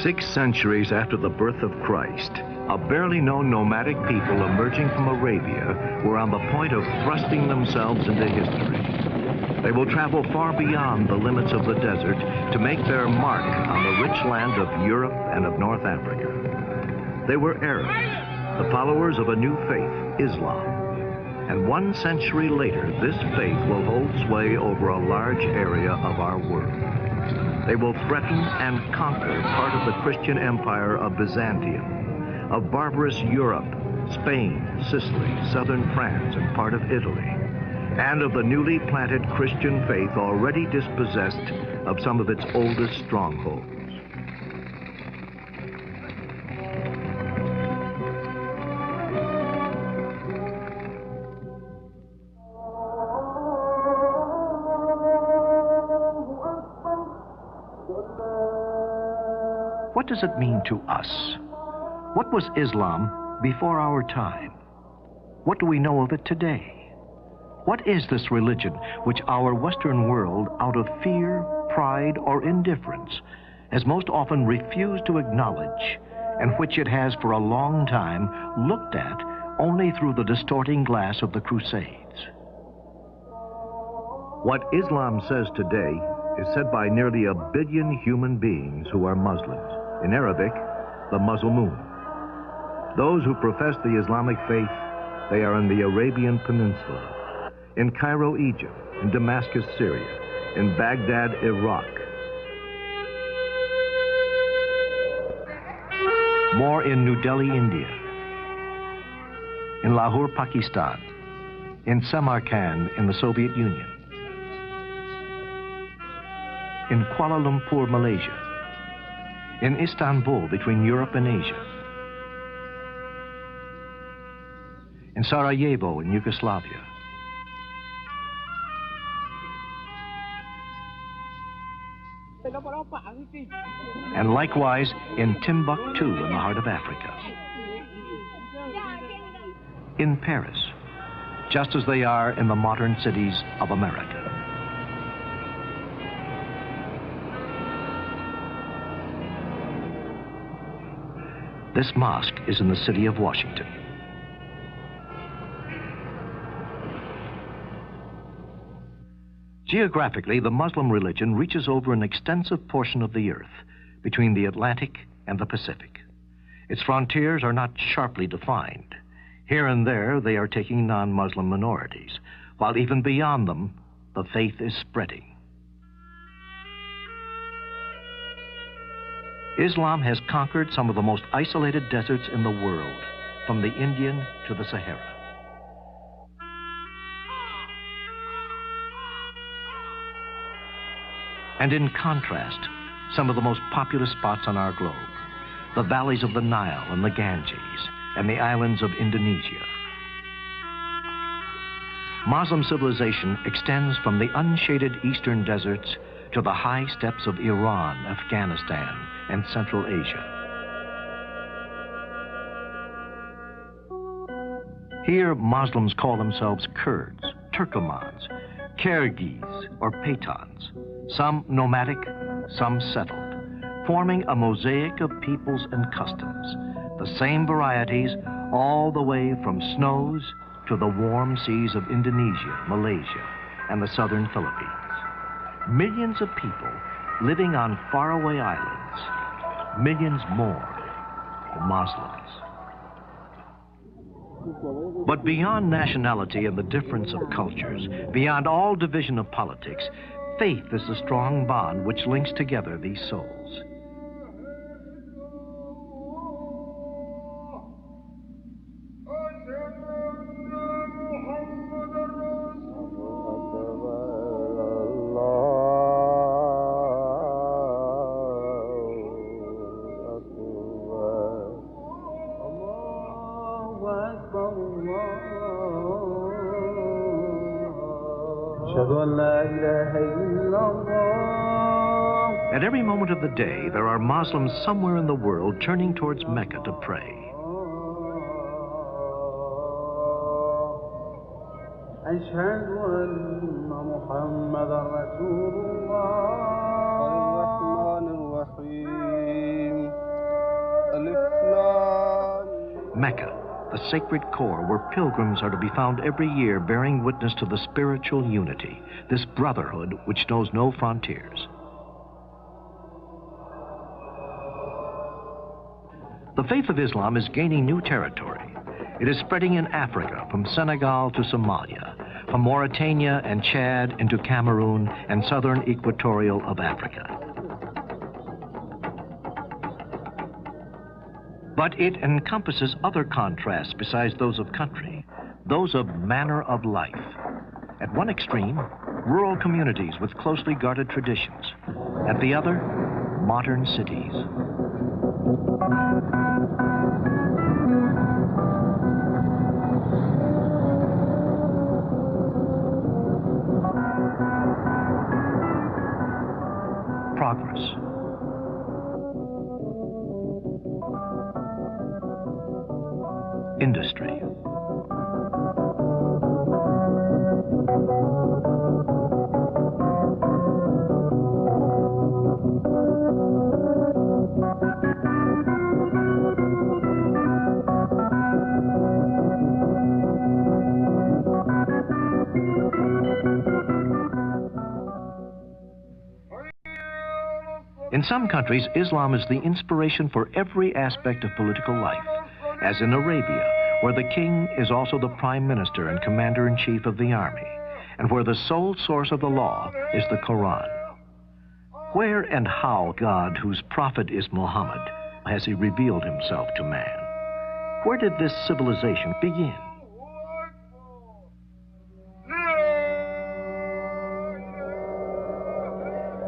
6 centuries after the birth of Christ, a barely known nomadic people emerging from Arabia were on the point of thrusting themselves into history. They will travel far beyond the limits of the desert to make their mark on the rich land of Europe and of North Africa. They were Arabs, the followers of a new faith, Islam. And 1 century later, this faith will hold sway over a large area of our world. They will threaten and conquer part of the Christian empire of Byzantium, of barbarous Europe, Spain, Sicily, southern France, and part of Italy, and of the newly planted Christian faith already dispossessed of some of its oldest strongholds. What does it mean to us? What was Islam before our time? What do we know of it today? What is this religion which our Western world, out of fear, pride, or indifference, has most often refused to acknowledge, and which it has for a long time looked at only through the distorting glass of the Crusades? What Islam says today is said by nearly 1 billion human beings who are Muslims. In Arabic, the Muslimun. Those who profess the Islamic faith, they are in the Arabian Peninsula, in Cairo, Egypt, in Damascus, Syria, in Baghdad, Iraq. More in New Delhi, India, in Lahore, Pakistan, in Samarkand, in the Soviet Union, in Kuala Lumpur, Malaysia, in Istanbul, between Europe and Asia, in Sarajevo, in Yugoslavia, and likewise in Timbuktu, in the heart of Africa, in Paris, just as they are in the modern cities of America. This mosque is in the city of Washington. Geographically, the Muslim religion reaches over an extensive portion of the earth between the Atlantic and the Pacific. Its frontiers are not sharply defined. Here and there, they are taking non-Muslim minorities, while even beyond them, the faith is spreading. Islam has conquered some of the most isolated deserts in the world, from the Indian to the Sahara. And in contrast, some of the most populous spots on our globe, the valleys of the Nile and the Ganges, and the islands of Indonesia. Muslim civilization extends from the unshaded eastern deserts to the high steppes of Iran, Afghanistan, and Central Asia. Here, Muslims call themselves Kurds, Turkomans, Kyrgyz, or Pathans, some nomadic, some settled, forming a mosaic of peoples and customs, the same varieties all the way from snows to the warm seas of Indonesia, Malaysia, and the southern Philippines. Millions of people living on faraway islands, millions more Muslims. But beyond nationality and the difference of cultures, beyond all division of politics, faith is the strong bond which links together these souls. At every moment of the day, there are Muslims somewhere in the world turning towards Mecca to pray. Mecca, the sacred core where pilgrims are to be found every year bearing witness to the spiritual unity, this brotherhood which knows no frontiers. The faith of Islam is gaining new territory. It is spreading in Africa, from Senegal to Somalia, from Mauritania and Chad into Cameroon and southern equatorial of Africa. But it encompasses other contrasts besides those of country, those of manner of life. At one extreme, rural communities with closely guarded traditions. At the other, modern cities. Progress. Industry. In some countries, Islam is the inspiration for every aspect of political life, as in Arabia, where the king is also the prime minister and commander-in-chief of the army, and where the sole source of the law is the Quran. Where and how God, whose prophet is Muhammad, has he revealed himself to man? Where did this civilization begin?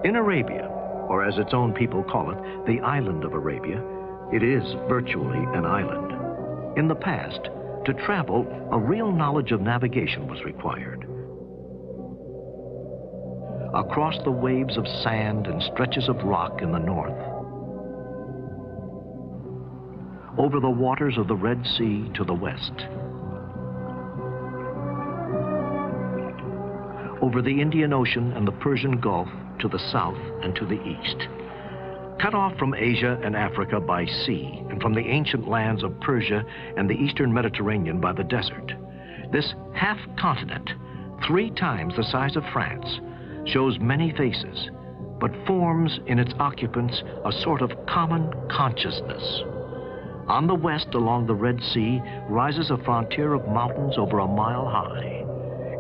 In Arabia, or as its own people call it, the island of Arabia, it is virtually an island. In the past, to travel, a real knowledge of navigation was required. Across the waves of sand and stretches of rock in the north, over the waters of the Red Sea to the west, over the Indian Ocean and the Persian Gulf to the south and to the east. Cut off from Asia and Africa by sea, and from the ancient lands of Persia and the eastern Mediterranean by the desert, this half-continent, 3 times the size of France, shows many faces, but forms in its occupants a sort of common consciousness. On the west, along the Red Sea, rises a frontier of mountains over a mile high.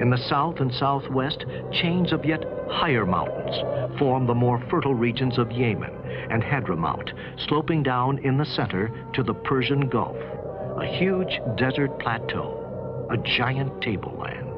In the south and southwest, chains of yet higher mountains form the more fertile regions of Yemen and Hadramaut, sloping down in the center to the Persian Gulf, a huge desert plateau, a giant tableland.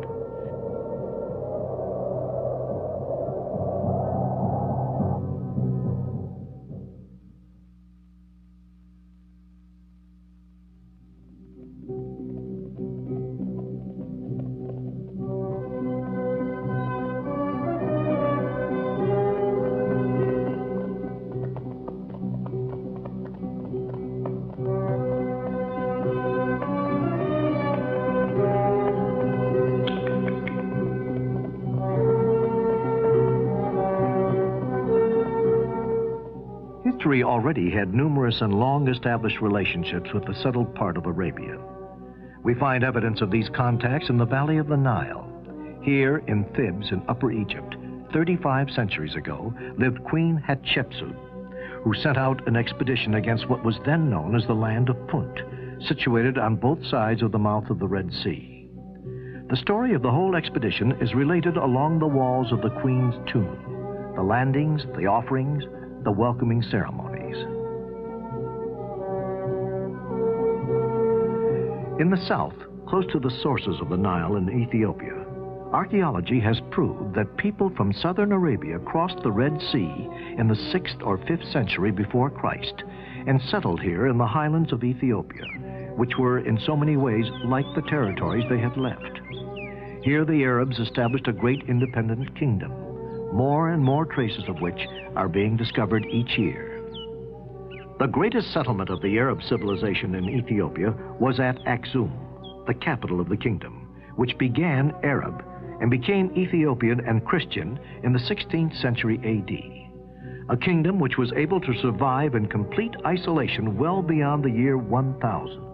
History already had numerous and long-established relationships with the settled part of Arabia. We find evidence of these contacts in the valley of the Nile. Here in Thebes in Upper Egypt, 35 centuries ago, lived Queen Hatshepsut, who sent out an expedition against what was then known as the land of Punt, situated on both sides of the mouth of the Red Sea. The story of the whole expedition is related along the walls of the Queen's tomb, the landings, the offerings, the welcoming ceremonies. In the south, close to the sources of the Nile in Ethiopia, archaeology has proved that people from southern Arabia crossed the Red Sea in the 6th or 5th century before Christ and settled here in the highlands of Ethiopia, which were in so many ways like the territories they had left. Here the Arabs established a great independent kingdom, more and more traces of which are being discovered each year. The greatest settlement of the Arab civilization in Ethiopia was at Aksum, the capital of the kingdom, which began Arab and became Ethiopian and Christian in the 16th century AD, a kingdom which was able to survive in complete isolation well beyond the year 1000.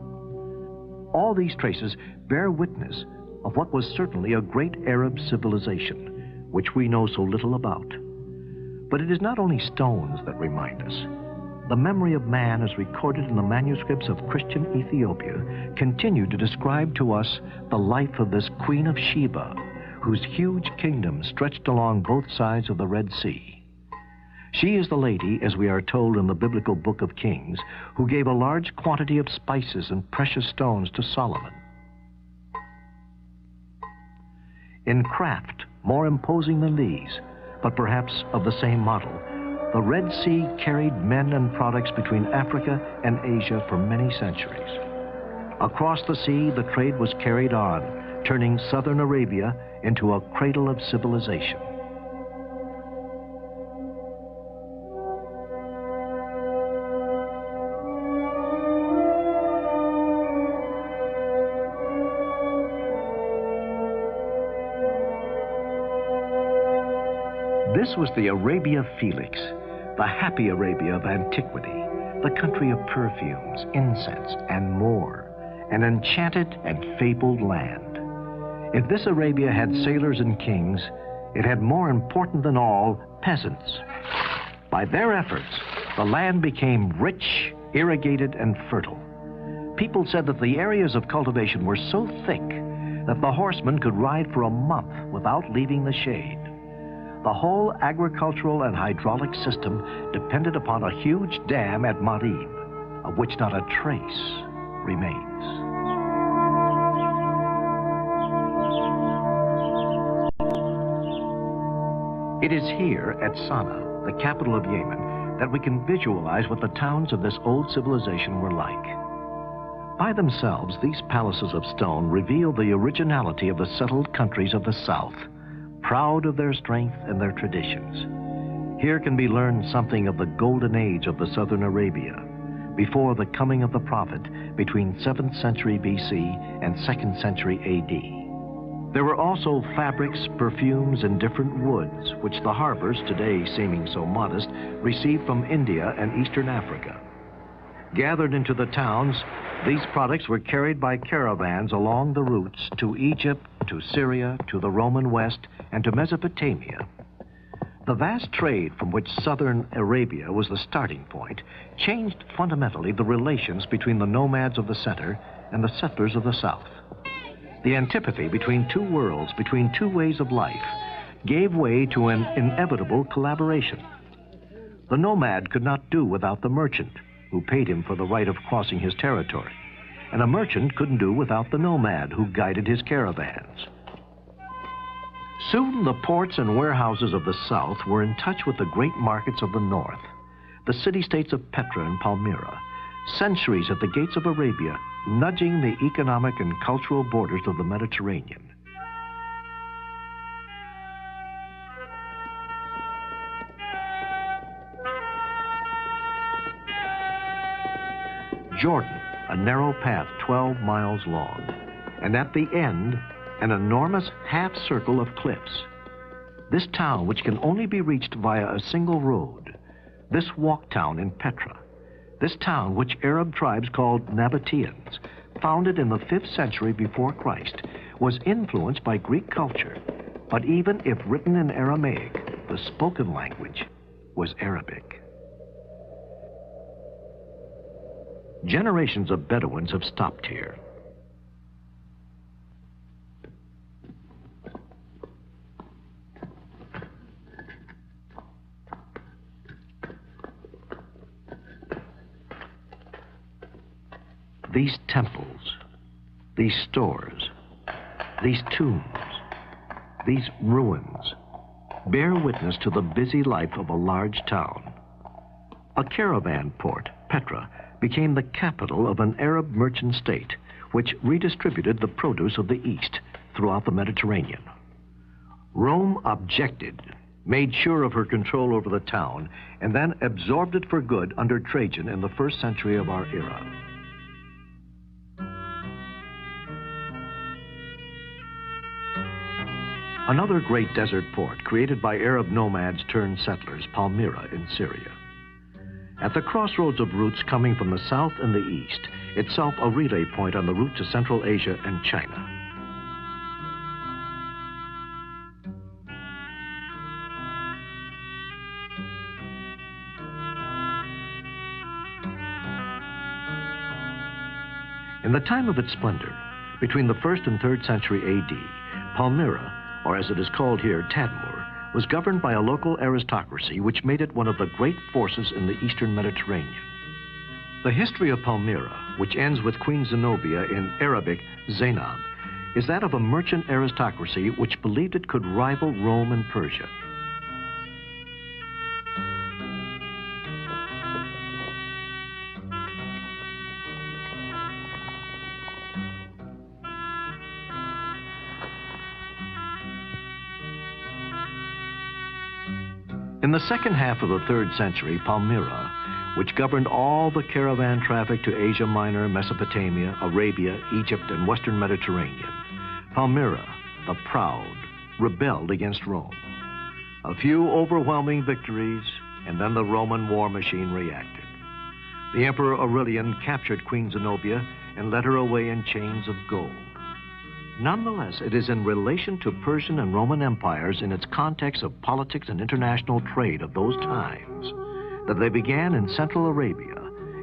All these traces bear witness of what was certainly a great Arab civilization, which we know so little about. But it is not only stones that remind us. The memory of man as recorded in the manuscripts of Christian Ethiopia continue to describe to us the life of this Queen of Sheba, whose huge kingdom stretched along both sides of the Red Sea. She is the lady, as we are told in the biblical book of Kings, who gave a large quantity of spices and precious stones to Solomon. In craft, more imposing than these, but perhaps of the same model, the Red Sea carried men and products between Africa and Asia for many centuries. Across the sea, the trade was carried on, turning southern Arabia into a cradle of civilization. This was the Arabia Felix, the happy Arabia of antiquity, the country of perfumes, incense, and more, an enchanted and fabled land. If this Arabia had sailors and kings, it had more important than all, peasants. By their efforts, the land became rich, irrigated, and fertile. People said that the areas of cultivation were so thick that the horsemen could ride for a month without leaving the shade. The whole agricultural and hydraulic system depended upon a huge dam at Marib, of which not a trace remains. It is here at Sana'a, the capital of Yemen, that we can visualize what the towns of this old civilization were like. By themselves, these palaces of stone reveal the originality of the settled countries of the south, proud of their strength and their traditions. Here can be learned something of the golden age of the southern Arabia, before the coming of the prophet between 7th century BC and 2nd century AD. There were also fabrics, perfumes, and different woods, which the harbors, today seeming so modest, received from India and Eastern Africa. Gathered into the towns, these products were carried by caravans along the routes to Egypt, to Syria, to the Roman West, and to Mesopotamia. The vast trade from which southern Arabia was the starting point changed fundamentally the relations between the nomads of the center and the settlers of the south. The antipathy between two worlds, between two ways of life, gave way to an inevitable collaboration. The nomad could not do without the merchant, who paid him for the right of crossing his territory, and a merchant couldn't do without the nomad who guided his caravans. Soon the ports and warehouses of the south were in touch with the great markets of the north, the city-states of Petra and Palmyra, centuries at the gates of Arabia, nudging the economic and cultural borders of the Mediterranean. Jordan, a narrow path 12 miles long, and at the end, an enormous half-circle of cliffs. This town, which can only be reached via a single road, this walk town in Petra, this town which Arab tribes called Nabateans, founded in the 5th century before Christ, was influenced by Greek culture, but even if written in Aramaic, the spoken language was Arabic. Generations of Bedouins have stopped here. These temples, these stores, these tombs, these ruins bear witness to the busy life of a large town. A caravan port, Petra, became the capital of an Arab merchant state, which redistributed the produce of the East throughout the Mediterranean. Rome objected, made sure of her control over the town, and then absorbed it for good under Trajan in the 1st century of our era. Another great desert port created by Arab nomads turned settlers, Palmyra in Syria. At the crossroads of routes coming from the south and the east, itself a relay point on the route to Central Asia and China. In the time of its splendor, between the 1st and 3rd century A.D., Palmyra, or as it is called here, Tadmur, was governed by a local aristocracy which made it one of the great forces in the eastern Mediterranean. The history of Palmyra, which ends with Queen Zenobia, in Arabic, Zainab, is that of a merchant aristocracy which believed it could rival Rome and Persia. In the second half of the 3rd century, Palmyra, which governed all the caravan traffic to Asia Minor, Mesopotamia, Arabia, Egypt, and Western Mediterranean, Palmyra, the proud, rebelled against Rome. A few overwhelming victories, and then the Roman war machine reacted. The Emperor Aurelian captured Queen Zenobia and led her away in chains of gold. Nonetheless, it is in relation to Persian and Roman empires in its context of politics and international trade of those times that they began in Central Arabia,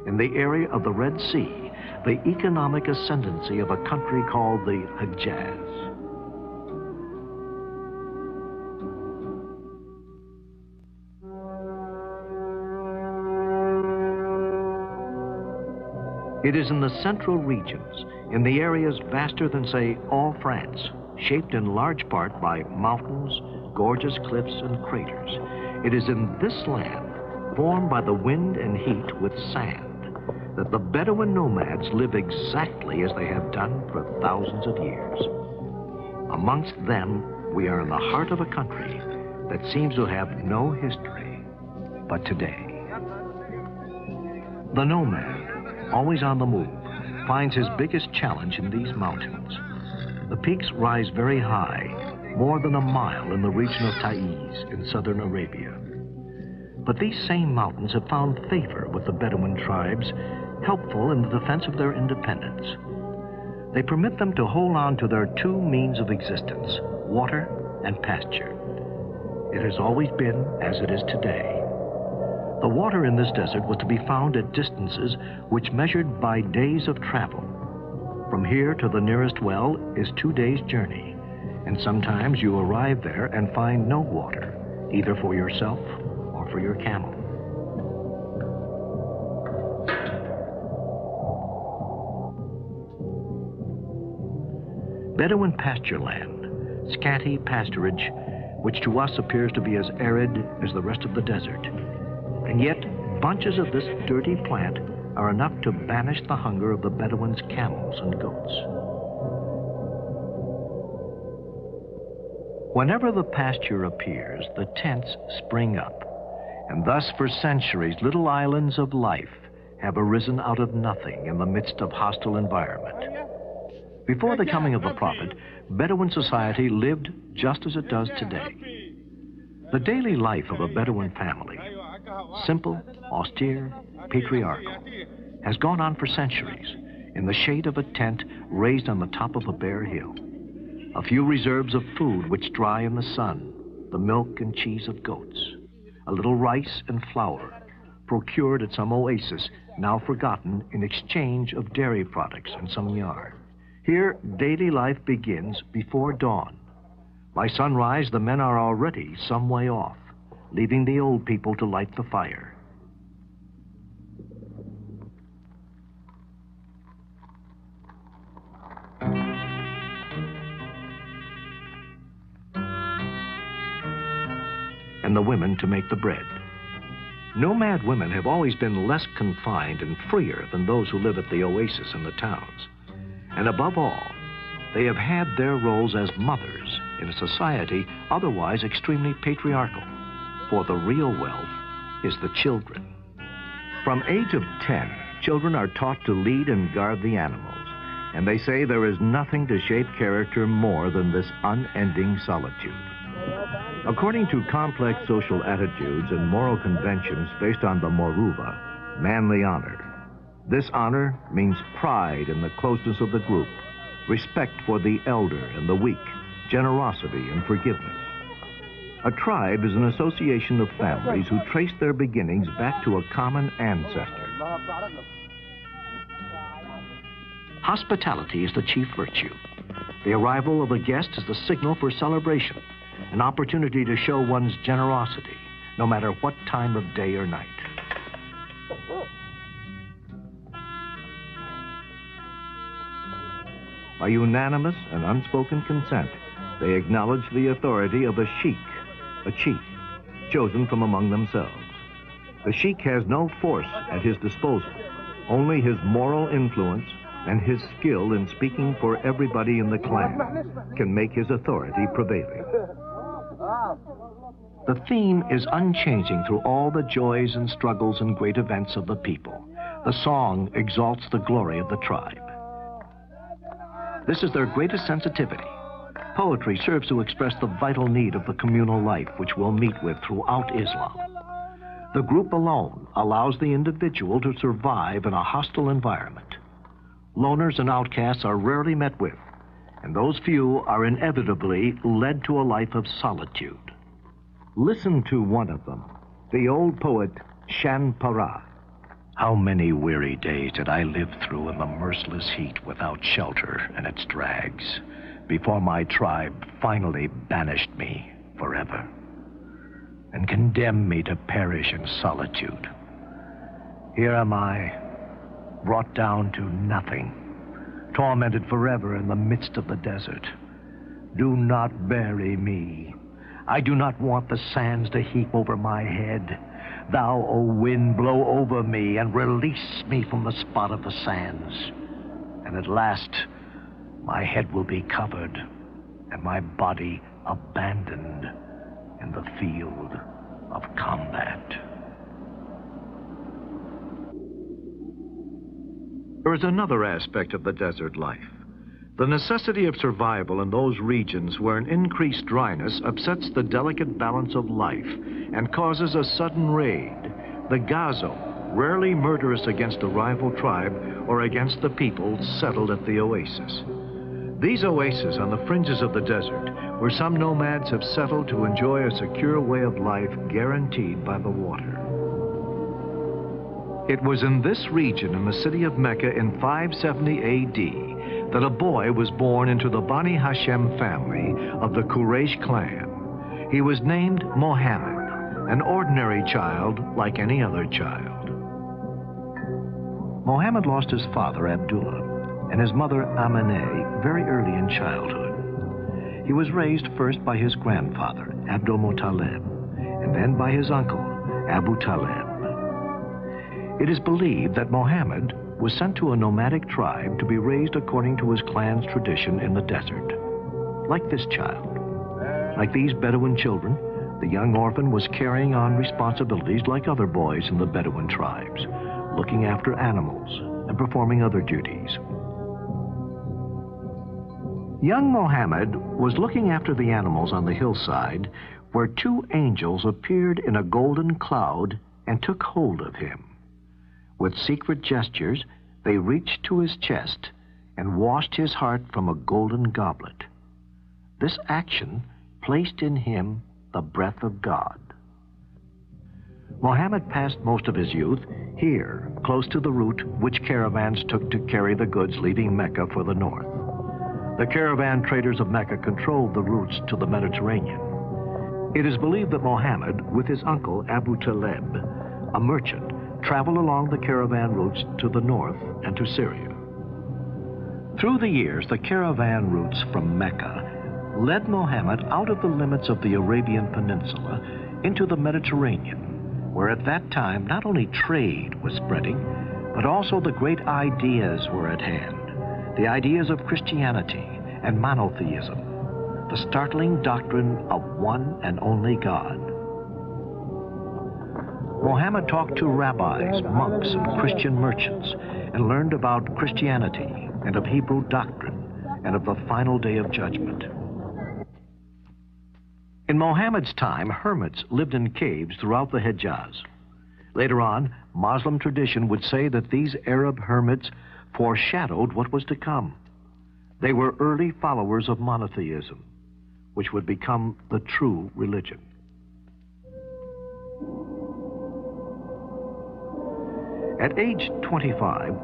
in the area of the Red Sea, the economic ascendancy of a country called the Hejaz. It is in the central regions, in the areas vaster than, say, all France, shaped in large part by mountains, gorgeous cliffs, and craters. It is in this land, formed by the wind and heat with sand, that the Bedouin nomads live exactly as they have done for thousands of years. Amongst them, we are in the heart of a country that seems to have no history but today. The nomad, always on the move, finds his biggest challenge in these mountains. The peaks rise very high, more than a mile in the region of Taiz in southern Arabia. But these same mountains have found favor with the Bedouin tribes, helpful in the defense of their independence. They permit them to hold on to their two means of existence, water and pasture. It has always been as it is today. The water in this desert was to be found at distances which measured by days of travel. From here to the nearest well is 2 days' journey, and sometimes you arrive there and find no water, either for yourself or for your camel. Bedouin pasture land, scanty pasturage, which to us appears to be as arid as the rest of the desert. And yet, bunches of this dirty plant are enough to banish the hunger of the Bedouins' camels and goats. Whenever the pasture appears, the tents spring up, and thus for centuries little islands of life have arisen out of nothing in the midst of hostile environment. Before the coming of the Prophet, Bedouin society lived just as it does today. The daily life of a Bedouin family, simple, austere, patriarchal, has gone on for centuries in the shade of a tent raised on the top of a bare hill. A few reserves of food which dry in the sun, the milk and cheese of goats, a little rice and flour procured at some oasis now forgotten in exchange of dairy products and some yarn. Here, daily life begins before dawn. By sunrise, the men are already some way off, leaving the old people to light the fire. And the women to make the bread. Nomad women have always been less confined and freer than those who live at the oasis in the towns. And above all, they have had their roles as mothers in a society otherwise extremely patriarchal. For the real wealth is the children. From age of 10, children are taught to lead and guard the animals, and they say there is nothing to shape character more than this unending solitude. According to complex social attitudes and moral conventions based on the Moruva, manly honor. This honor means pride in the closeness of the group, respect for the elder and the weak, generosity and forgiveness. A tribe is an association of families who trace their beginnings back to a common ancestor. Hospitality is the chief virtue. The arrival of a guest is the signal for celebration, an opportunity to show one's generosity, no matter what time of day or night. By unanimous and unspoken consent, they acknowledge the authority of a sheikh, a chief, chosen from among themselves. The sheikh has no force at his disposal, only his moral influence and his skill in speaking for everybody in the clan can make his authority prevailing. The theme is unchanging through all the joys and struggles and great events of the people. The song exalts the glory of the tribe. This is their greatest sensitivity. Poetry serves to express the vital need of the communal life which we'll meet with throughout Islam. The group alone allows the individual to survive in a hostile environment. Loners and outcasts are rarely met with, and those few are inevitably led to a life of solitude. Listen to one of them, the old poet Shan Para. How many weary days did I live through in the merciless heat without shelter and its drags, before my tribe finally banished me forever and condemned me to perish in solitude. Here am I, brought down to nothing, tormented forever in the midst of the desert. Do not bury me. I do not want the sands to heap over my head. Thou, O wind, blow over me and release me from the spot of the sands. And at last, my head will be covered and my body abandoned in the field of combat. There is another aspect of the desert life. The necessity of survival in those regions where an increased dryness upsets the delicate balance of life and causes a sudden raid. The Gazo, rarely murderous against a rival tribe or against the people settled at the oasis. These oases on the fringes of the desert, where some nomads have settled to enjoy a secure way of life guaranteed by the water. It was in this region in the city of Mecca in 570 A.D. that a boy was born into the Bani Hashem family of the Quraysh clan. He was named Muhammad, an ordinary child like any other child. Muhammad lost his father, Abdullah, and his mother, Amineh, very early in childhood. He was raised first by his grandfather, Abdul Muttalib, and then by his uncle, Abu Talib. It is believed that Muhammad was sent to a nomadic tribe to be raised according to his clan's tradition in the desert. Like this child, like these Bedouin children, the young orphan was carrying on responsibilities like other boys in the Bedouin tribes, looking after animals and performing other duties. Young Muhammad was looking after the animals on the hillside where two angels appeared in a golden cloud and took hold of him. With secret gestures, they reached to his chest and washed his heart from a golden goblet. This action placed in him the breath of God. Muhammad passed most of his youth here, close to the route which caravans took to carry the goods leaving Mecca for the north. The caravan traders of Mecca controlled the routes to the Mediterranean. It is believed that Muhammad, with his uncle Abu Talib, a merchant, traveled along the caravan routes to the north and to Syria. Through the years, the caravan routes from Mecca led Muhammad out of the limits of the Arabian Peninsula into the Mediterranean, where at that time not only trade was spreading, but also the great ideas were at hand, the ideas of Christianity and monotheism, the startling doctrine of one and only God. Muhammad talked to rabbis, monks, and Christian merchants and learned about Christianity and of Hebrew doctrine and of the final day of judgment. In Muhammad's time, hermits lived in caves throughout the Hejaz. Later on, Muslim tradition would say that these Arab hermits foreshadowed what was to come. They were early followers of monotheism, which would become the true religion. At age 25,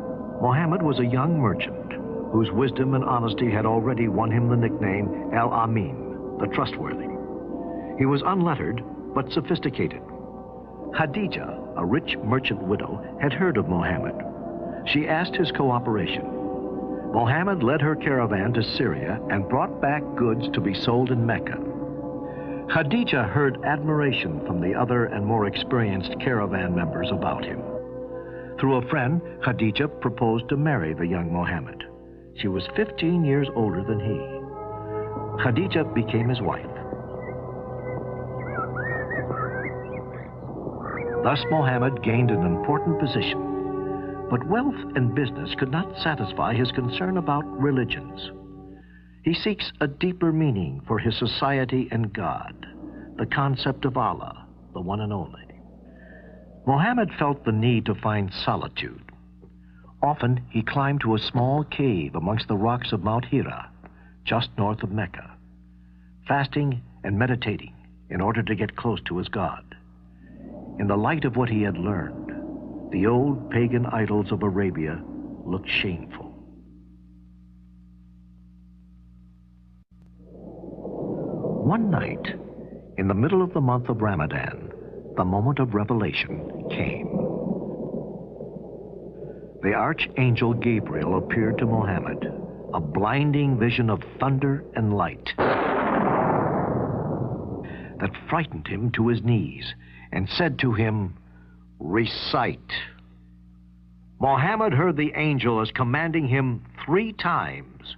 Muhammad was a young merchant whose wisdom and honesty had already won him the nickname Al-Amin, the trustworthy. He was unlettered, but sophisticated. Khadija, a rich merchant widow, had heard of Muhammad. She asked his cooperation. Muhammad led her caravan to Syria and brought back goods to be sold in Mecca. Khadija heard admiration from the other and more experienced caravan members about him. Through a friend, Khadija proposed to marry the young Muhammad. She was 15 years older than he. Khadija became his wife. Thus Muhammad gained an important position. But wealth and business could not satisfy his concern about religions. He seeks a deeper meaning for his society and God, the concept of Allah, the one and only. Muhammad felt the need to find solitude. Often he climbed to a small cave amongst the rocks of Mount Hira, just north of Mecca, fasting and meditating in order to get close to his God. In the light of what he had learned, the old pagan idols of Arabia looked shameful. One night, in the middle of the month of Ramadan, the moment of revelation came. The archangel Gabriel appeared to Muhammad, a blinding vision of thunder and light that frightened him to his knees and said to him, "Recite." Muhammad heard the angel as commanding him 3 times,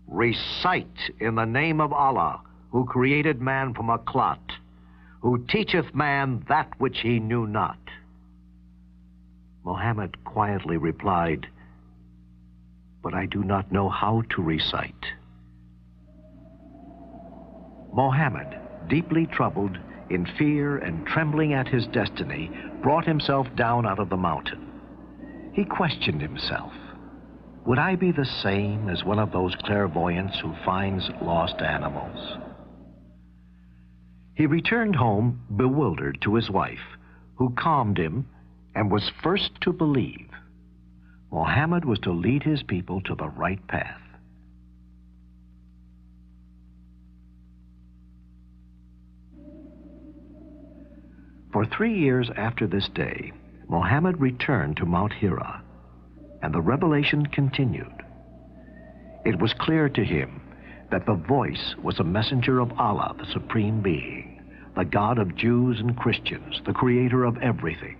"Recite in the name of Allah, who created man from a clot, who teacheth man that which he knew not." Muhammad quietly replied, "But I do not know how to recite." Muhammad, deeply troubled, in fear and trembling at his destiny, brought himself down out of the mountain. He questioned himself. Would I be the same as one of those clairvoyants who finds lost animals? He returned home bewildered to his wife, who calmed him and was first to believe. Muhammad was to lead his people to the right path. For 3 years after this day, Muhammad returned to Mount Hira, and the revelation continued. It was clear to him that the voice was a messenger of Allah, the Supreme Being, the God of Jews and Christians, the creator of everything,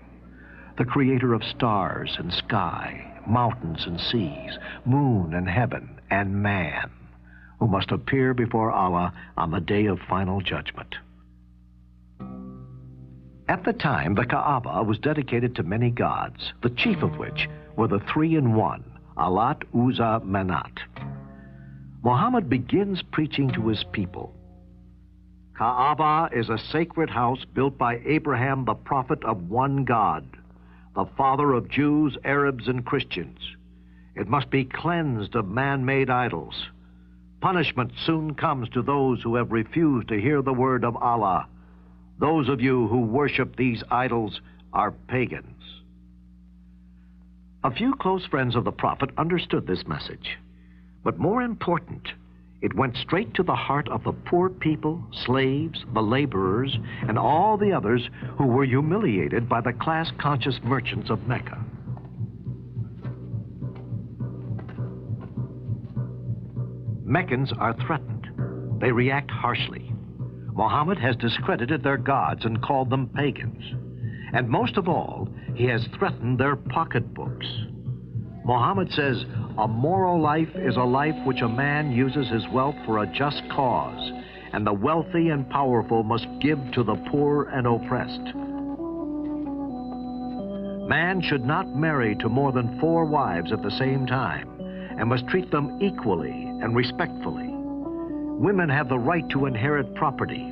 the creator of stars and sky, mountains and seas, moon and heaven, and man, who must appear before Allah on the day of final judgment. At the time, the Kaaba was dedicated to many gods, the chief of which were the 3-in-1, Allat, Uzza, Manat. Muhammad begins preaching to his people. Kaaba is a sacred house built by Abraham, the prophet of one God, the father of Jews, Arabs, and Christians. It must be cleansed of man-made idols. Punishment soon comes to those who have refused to hear the word of Allah. Those of you who worship these idols are pagans. A few close friends of the prophet understood this message. But more important, it went straight to the heart of the poor people, slaves, the laborers, and all the others who were humiliated by the class-conscious merchants of Mecca. Meccans are threatened. They react harshly. Muhammad has discredited their gods and called them pagans. And most of all, he has threatened their pocketbooks. Muhammad says, a moral life is a life which a man uses his wealth for a just cause, and the wealthy and powerful must give to the poor and oppressed. Man should not marry to more than 4 wives at the same time, and must treat them equally and respectfully. Women have the right to inherit property.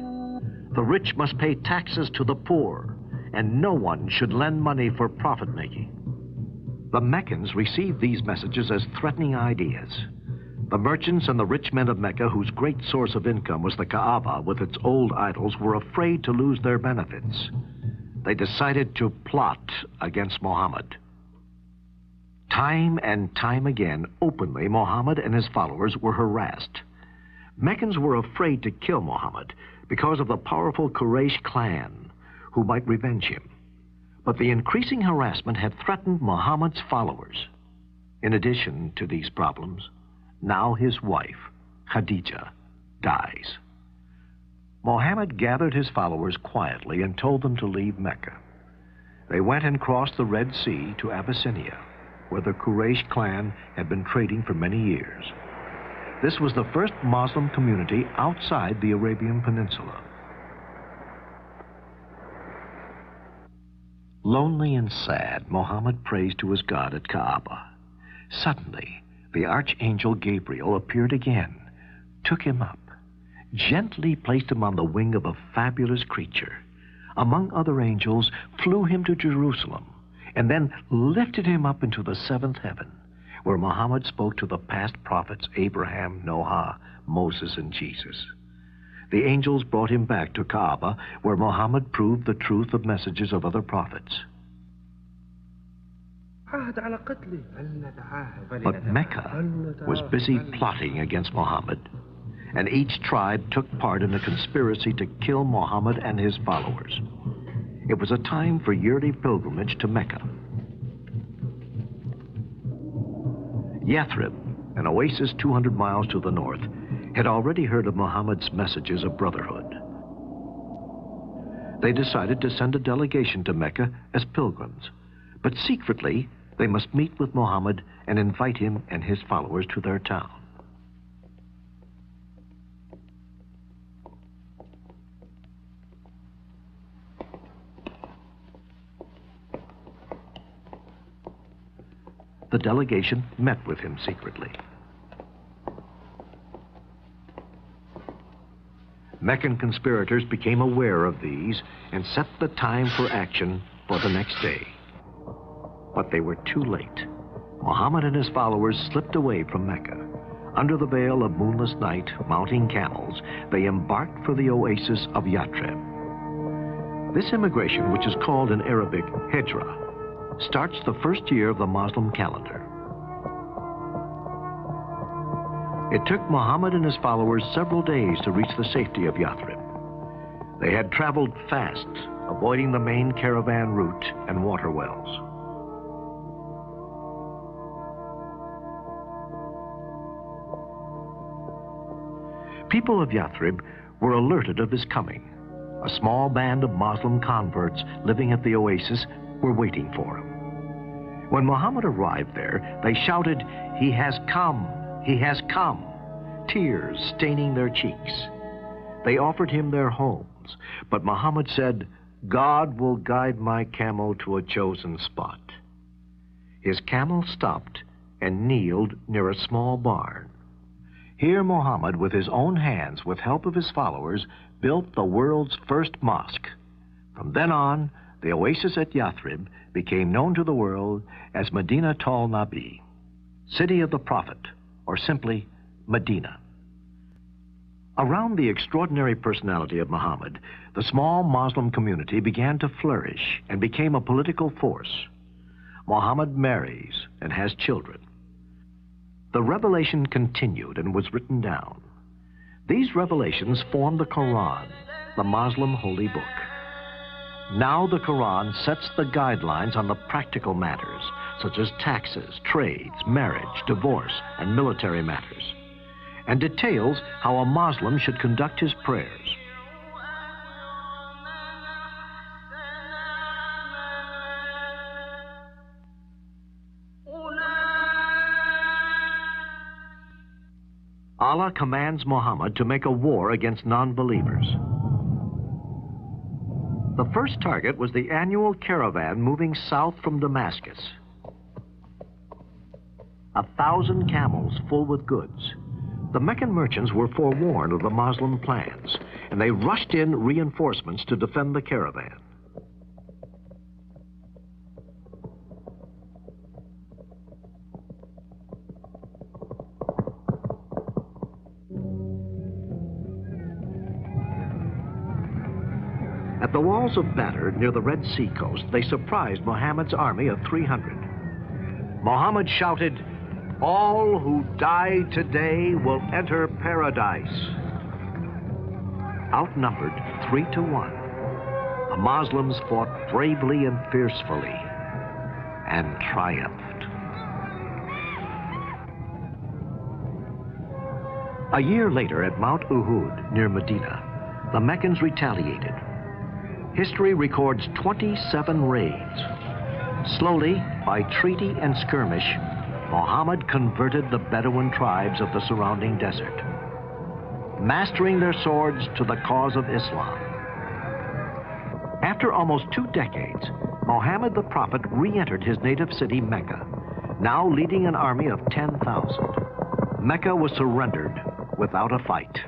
The rich must pay taxes to the poor, and no one should lend money for profit-making. The Meccans received these messages as threatening ideas. The merchants and the rich men of Mecca, whose great source of income was the Kaaba with its old idols, were afraid to lose their benefits. They decided to plot against Muhammad. Time and time again, openly, Muhammad and his followers were harassed. Meccans were afraid to kill Muhammad because of the powerful Quraysh clan who might revenge him. But the increasing harassment had threatened Muhammad's followers. In addition to these problems, now his wife, Khadija, dies. Muhammad gathered his followers quietly and told them to leave Mecca. They went and crossed the Red Sea to Abyssinia, where the Quraysh clan had been trading for many years. This was the first Muslim community outside the Arabian Peninsula. Lonely and sad, Muhammad prays to his God at Kaaba. Suddenly, the archangel Gabriel appeared again, took him up, gently placed him on the wing of a fabulous creature, among other angels, flew him to Jerusalem, and then lifted him up into the seventh heaven, where Muhammad spoke to the past prophets Abraham, Noah, Moses, and Jesus. The angels brought him back to Kaaba, where Muhammad proved the truth of messages of other prophets. But Mecca was busy plotting against Muhammad, and each tribe took part in a conspiracy to kill Muhammad and his followers. It was a time for yearly pilgrimage to Mecca. Yathrib, an oasis 200 miles to the north, had already heard of Muhammad's messages of brotherhood. They decided to send a delegation to Mecca as pilgrims, but secretly they must meet with Muhammad and invite him and his followers to their town. The delegation met with him secretly. Meccan conspirators became aware of these and set the time for action for the next day. But they were too late. Muhammad and his followers slipped away from Mecca. Under the veil of moonless night, mounting camels, they embarked for the oasis of Yathrib. This immigration, which is called in Arabic Hijra, starts the first year of the Muslim calendar. It took Muhammad and his followers several days to reach the safety of Yathrib. They had traveled fast, avoiding the main caravan route and water wells. People of Yathrib were alerted of his coming. A small band of Muslim converts living at the oasis were waiting for him. When Muhammad arrived there, they shouted, "He has come! He has come!" Tears staining their cheeks. They offered him their homes, but Muhammad said, "God will guide my camel to a chosen spot." His camel stopped and kneeled near a small barn. Here Muhammad, with his own hands, with help of his followers, built the world's first mosque. From then on, the oasis at Yathrib became known to the world as Madinatul Nabi, City of the Prophet, or simply Medina. Around the extraordinary personality of Muhammad, the small Muslim community began to flourish and became a political force. Muhammad marries and has children. The revelation continued and was written down. These revelations form the Quran, the Muslim holy book. Now the Quran sets the guidelines on the practical matters, such as taxes, trades, marriage, divorce, and military matters, and details how a Muslim should conduct his prayers. Allah commands Muhammad to make a war against non-believers. The first target was the annual caravan moving south from Damascus. 1,000 camels full with goods. The Meccan merchants were forewarned of the Muslim plans, and they rushed in reinforcements to defend the caravan. At the walls of Badr, near the Red Sea coast, they surprised Muhammad's army of 300. Muhammad shouted, "All who die today will enter paradise." Outnumbered 3-1, the Muslims fought bravely and fiercely and triumphed. A year later at Mount Uhud near Medina, the Meccans retaliated. History records 27 raids. Slowly, by treaty and skirmish, Muhammad converted the Bedouin tribes of the surrounding desert, mastering their swords to the cause of Islam. After almost 2 decades, Muhammad the Prophet re-entered his native city, Mecca, now leading an army of 10,000. Mecca was surrendered without a fight.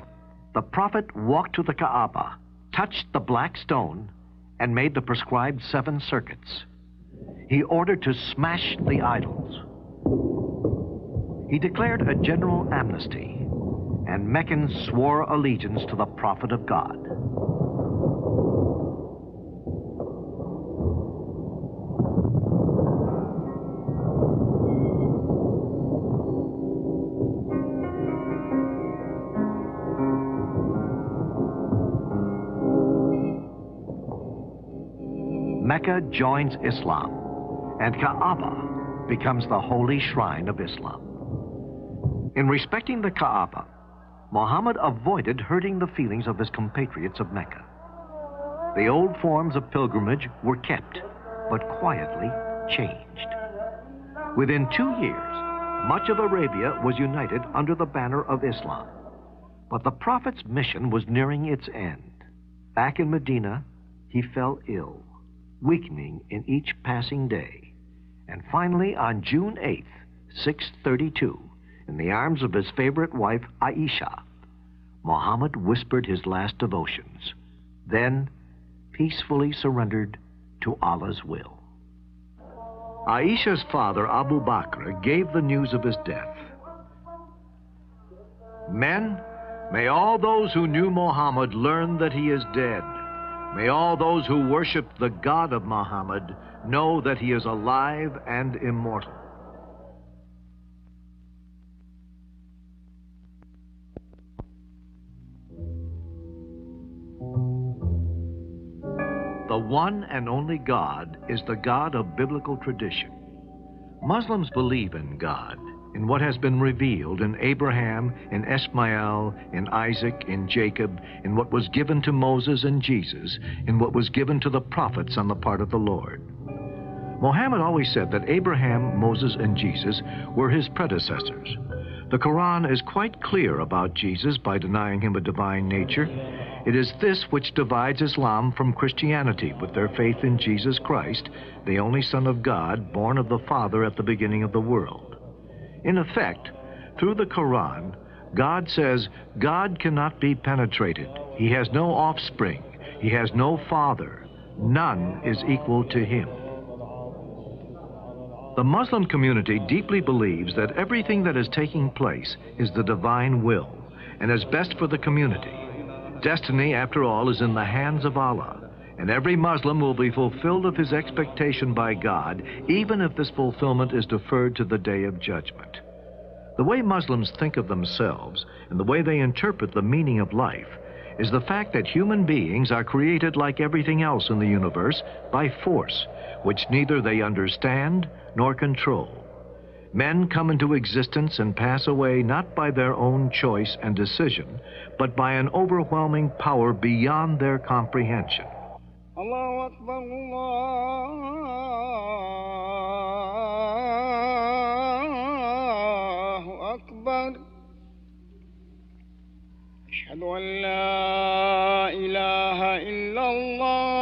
The Prophet walked to the Kaaba, touched the black stone, and made the prescribed 7 circuits. He ordered to smash the idols. He declared a general amnesty, and Meccans swore allegiance to the Prophet of God. Mecca joins Islam, and Kaaba becomes the holy shrine of Islam. In respecting the Kaaba, Muhammad avoided hurting the feelings of his compatriots of Mecca. The old forms of pilgrimage were kept, but quietly changed. Within 2 years, much of Arabia was united under the banner of Islam. But the Prophet's mission was nearing its end. Back in Medina, he fell ill, weakening in each passing day. And finally, on June 8th, 632, in the arms of his favorite wife, Aisha, Muhammad whispered his last devotions, then peacefully surrendered to Allah's will. Aisha's father, Abu Bakr, gave the news of his death. "Men, may all those who knew Muhammad learn that he is dead. May all those who worship the God of Muhammad know that he is alive and immortal." The one and only God is the God of biblical tradition. Muslims believe in God, in what has been revealed in Abraham, in Ishmael, in Isaac, in Jacob, in what was given to Moses and Jesus, in what was given to the prophets on the part of the Lord. Muhammad always said that Abraham, Moses, and Jesus were his predecessors. The Quran is quite clear about Jesus by denying him a divine nature. It is this which divides Islam from Christianity, with their faith in Jesus Christ, the only Son of God, born of the Father at the beginning of the world. In effect, through the Quran, God says God cannot be penetrated. He has no offspring. He has no father. None is equal to him. The Muslim community deeply believes that everything that is taking place is the divine will and is best for the community. Destiny, after all, is in the hands of Allah, and every Muslim will be fulfilled of his expectation by God, even if this fulfillment is deferred to the Day of Judgment. The way Muslims think of themselves and the way they interpret the meaning of life is the fact that human beings are created like everything else in the universe by force, which neither they understand nor control. Men come into existence and pass away not by their own choice and decision, but by an overwhelming power beyond their comprehension. Allahu Akbar, Allahu Akbar. Ashhadu an la ilaha illallah.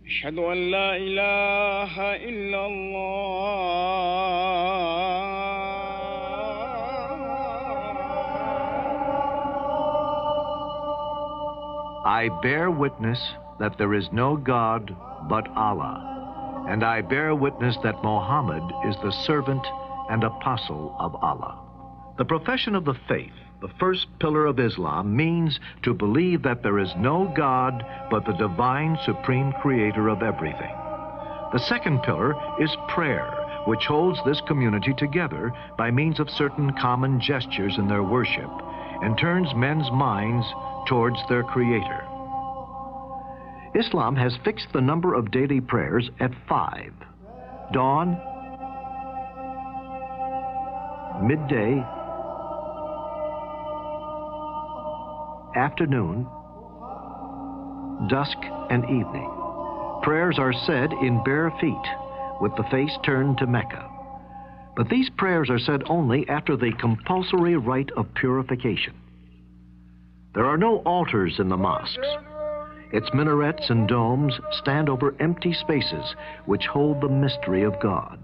Ashhadu an la ilaha illallah. I bear witness that there is no God but Allah, and I bear witness that Muhammad is the servant and apostle of Allah. The profession of the faith the first pillar of Islam, means to believe that there is no God but the divine supreme creator of everything. The second pillar is prayer, which holds this community together by means of certain common gestures in their worship and turns men's minds towards their Creator. Islam has fixed the number of daily prayers at 5. Dawn, midday, afternoon, dusk, and evening. Prayers are said in bare feet, with the face turned to Mecca. But these prayers are said only after the compulsory rite of purification. There are no altars in the mosques. Its minarets and domes stand over empty spaces which hold the mystery of God.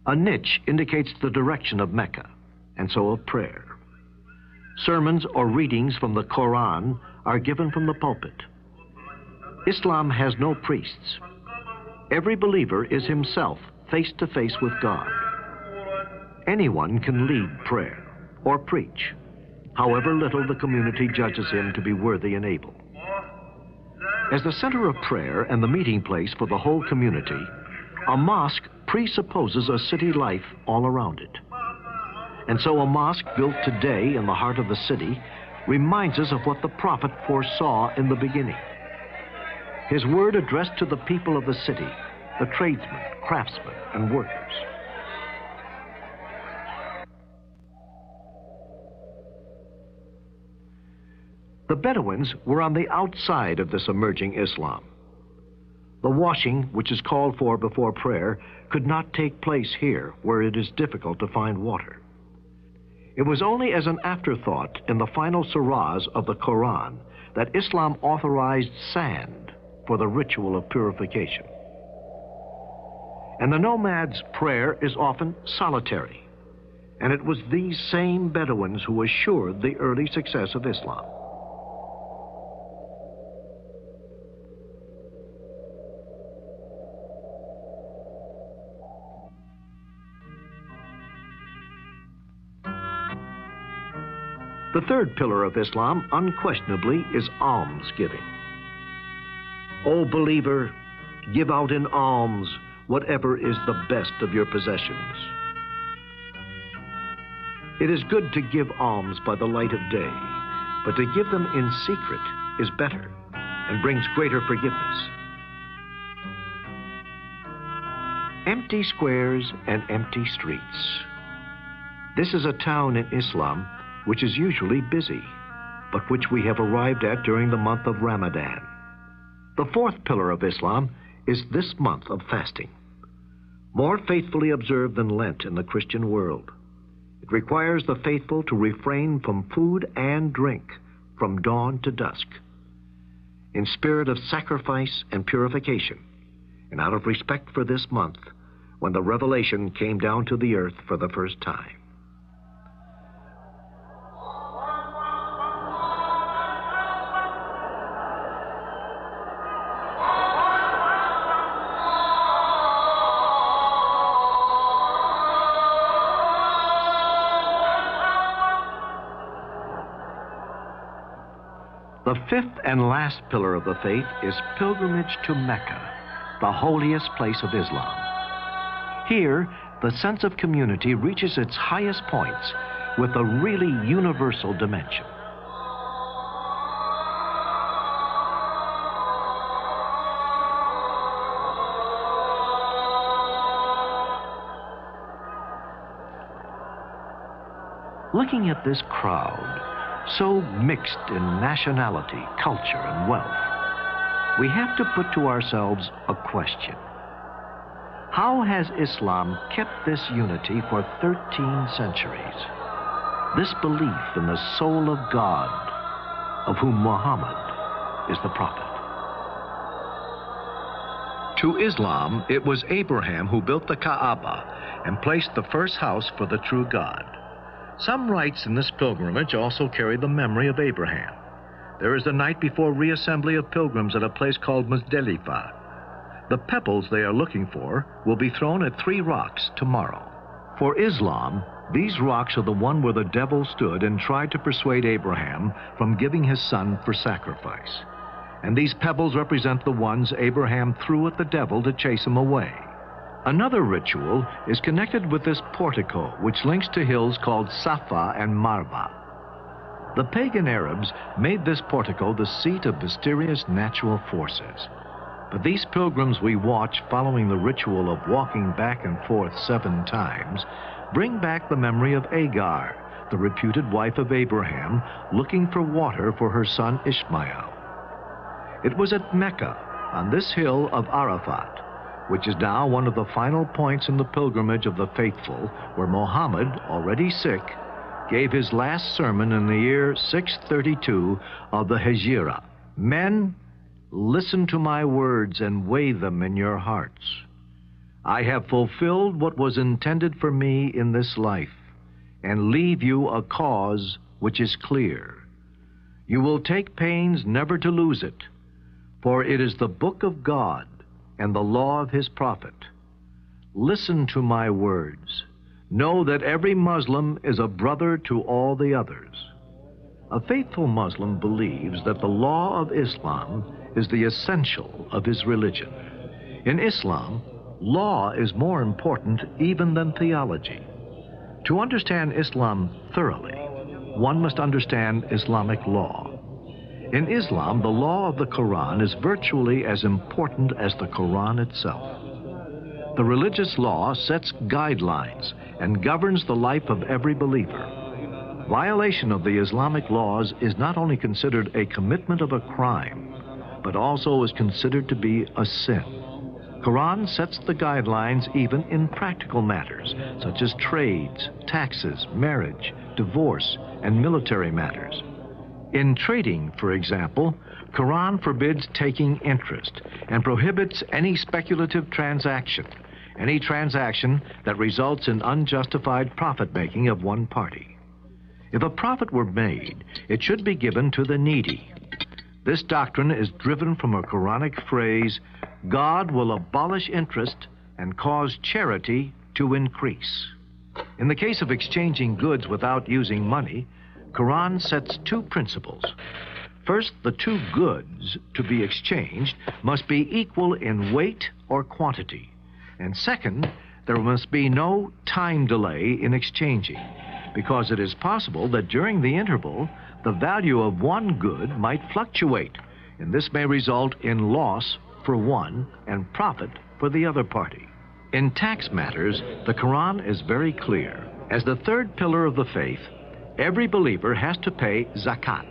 A niche indicates the direction of Mecca, and so of prayer. Sermons or readings from the Quran are given from the pulpit. Islam has no priests. Every believer is himself face to face with God. Anyone can lead prayer or preach, however little the community judges him to be worthy and able. As the center of prayer and the meeting place for the whole community, a mosque presupposes a city life all around it. And so a mosque built today in the heart of the city reminds us of what the prophet foresaw in the beginning. His word addressed to the people of the city, the tradesmen, craftsmen, and workers. The Bedouins were on the outside of this emerging Islam. The washing, which is called for before prayer, could not take place here, where it is difficult to find water. It was only as an afterthought in the final surahs of the Quran that Islam authorized sand for the ritual of purification. And the nomad's prayer is often solitary, and it was these same Bedouins who assured the early success of Islam. The third pillar of Islam, unquestionably, is almsgiving. O believer, give out in alms whatever is the best of your possessions. It is good to give alms by the light of day, but to give them in secret is better and brings greater forgiveness. Empty squares and empty streets. This is a town in Islam which is usually busy, but which we have arrived at during the month of Ramadan. The fourth pillar of Islam is this month of fasting, more faithfully observed than Lent in the Christian world. It requires the faithful to refrain from food and drink from dawn to dusk, in spirit of sacrifice and purification, and out of respect for this month, when the revelation came down to the earth for the first time. The fifth and last pillar of the faith is pilgrimage to Mecca, the holiest place of Islam. Here, the sense of community reaches its highest points with a really universal dimension. Looking at this crowd, so mixed in nationality, culture, and wealth, we have to put to ourselves a question. How has Islam kept this unity for 13 centuries? This belief in the soul of God, of whom Muhammad is the prophet. To Islam, it was Abraham who built the Kaaba and placed the first house for the true God. Some rites in this pilgrimage also carry the memory of Abraham. There is the night before reassembly of pilgrims at a place called Muzdalifah. The pebbles they are looking for will be thrown at 3 rocks tomorrow. For Islam, these rocks are the one where the devil stood and tried to persuade Abraham from giving his son for sacrifice. And these pebbles represent the ones Abraham threw at the devil to chase him away. Another ritual is connected with this portico, which links to hills called Safa and Marwa. The pagan Arabs made this portico the seat of mysterious natural forces. But these pilgrims we watch following the ritual of walking back and forth 7 times bring back the memory of Agar, the reputed wife of Abraham, looking for water for her son Ishmael. It was at Mecca, on this hill of Arafat, which is now one of the final points in the pilgrimage of the faithful, where Muhammad, already sick, gave his last sermon in the year 632 of the Hijra. Men, listen to my words and weigh them in your hearts. I have fulfilled what was intended for me in this life, and leave you a cause which is clear. You will take pains never to lose it, for it is the book of God and the law of his prophet. Listen to my words. Know that every Muslim is a brother to all the others. A faithful Muslim believes that the law of Islam is the essential of his religion. In Islam, law is more important even than theology. To understand Islam thoroughly, one must understand Islamic law. In Islam, the law of the Quran is virtually as important as the Quran itself. The religious law sets guidelines and governs the life of every believer. Violation of the Islamic laws is not only considered a commitment of a crime, but also is considered to be a sin. Quran sets the guidelines even in practical matters, such as trades, taxes, marriage, divorce, and military matters. In trading, for example, Quran forbids taking interest and prohibits any speculative transaction, any transaction that results in unjustified profit-making of one party. If a profit were made, it should be given to the needy. This doctrine is driven from a Quranic phrase, God will abolish interest and cause charity to increase. In the case of exchanging goods without using money, Quran sets 2 principles. First, the 2 goods to be exchanged must be equal in weight or quantity. And second, there must be no time delay in exchanging, because it is possible that during the interval, the value of one good might fluctuate, and this may result in loss for one and profit for the other party. In tax matters, the Quran is very clear. As the 3rd pillar of the faith, every believer has to pay zakat.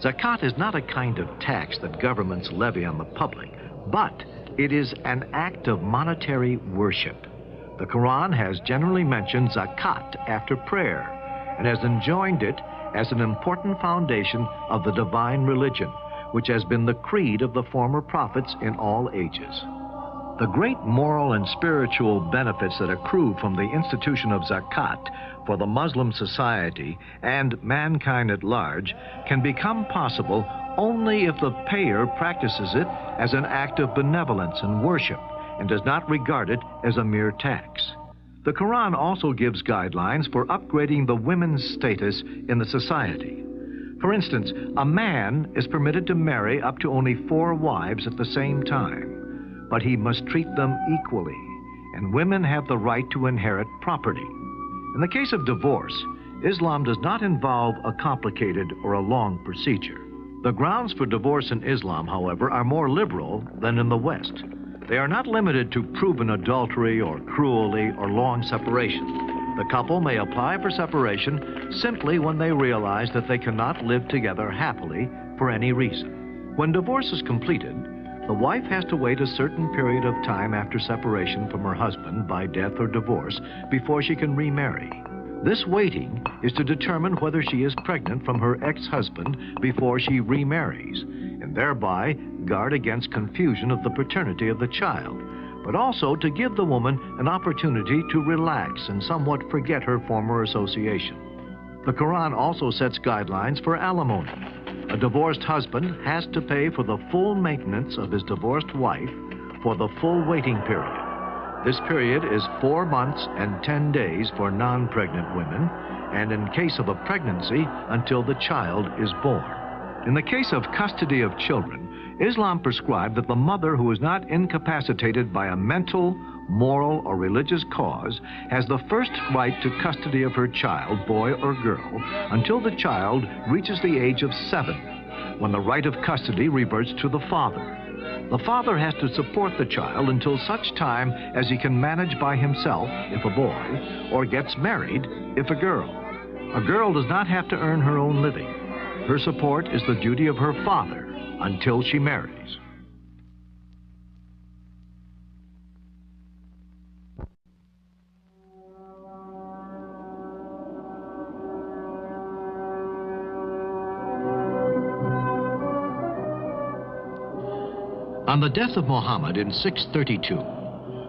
Zakat is not a kind of tax that governments levy on the public, but it is an act of monetary worship. The Quran has generally mentioned zakat after prayer and has enjoined it as an important foundation of the divine religion, which has been the creed of the former prophets in all ages. The great moral and spiritual benefits that accrue from the institution of zakat for the Muslim society and mankind at large can become possible only if the payer practices it as an act of benevolence and worship and does not regard it as a mere tax. The Quran also gives guidelines for upgrading the women's status in the society. For instance, a man is permitted to marry up to only 4 wives at the same time, but he must treat them equally, and women have the right to inherit property. In the case of divorce, Islam does not involve a complicated or a long procedure. The grounds for divorce in Islam, however, are more liberal than in the West. They are not limited to proven adultery or cruelty or long separation. The couple may apply for separation simply when they realize that they cannot live together happily for any reason. When divorce is completed, the wife has to wait a certain period of time after separation from her husband by death or divorce before she can remarry. This waiting is to determine whether she is pregnant from her ex-husband before she remarries, and thereby guard against confusion of the paternity of the child, but also to give the woman an opportunity to relax and somewhat forget her former association. The Quran also sets guidelines for alimony. A divorced husband has to pay for the full maintenance of his divorced wife for the full waiting period. This period is 4 months and 10 days for non-pregnant women, and in case of a pregnancy, until the child is born. In the case of custody of children, Islam prescribed that the mother who is not incapacitated by a mental, moral, or religious cause has the first right to custody of her child, boy or girl, until the child reaches the age of 7, when the right of custody reverts to the father. The father has to support the child until such time as he can manage by himself, if a boy, or gets married, if a girl. A girl does not have to earn her own living. Her support is the duty of her father until she marries. On the death of Muhammad in 632,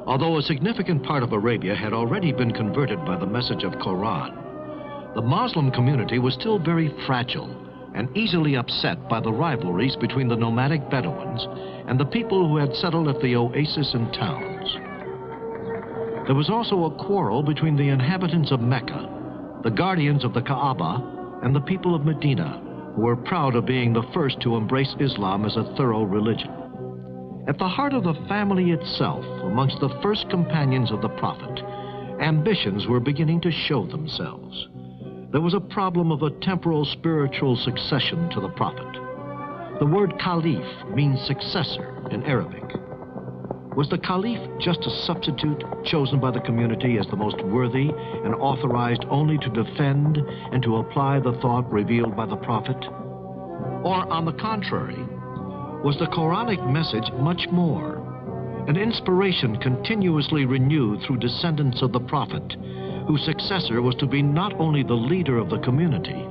although a significant part of Arabia had already been converted by the message of Quran, the Muslim community was still very fragile and easily upset by the rivalries between the nomadic Bedouins and the people who had settled at the oasis and towns. There was also a quarrel between the inhabitants of Mecca, the guardians of the Kaaba, and the people of Medina, who were proud of being the first to embrace Islam as a thorough religion. At the heart of the family itself, amongst the first companions of the Prophet, ambitions were beginning to show themselves. There was a problem of a temporal spiritual succession to the Prophet. The word Caliph means successor in Arabic. Was the Caliph just a substitute chosen by the community as the most worthy and authorized only to defend and to apply the thought revealed by the Prophet? Or, on the contrary, was the Quranic message much more, an inspiration continuously renewed through descendants of the Prophet, whose successor was to be not only the leader of the community,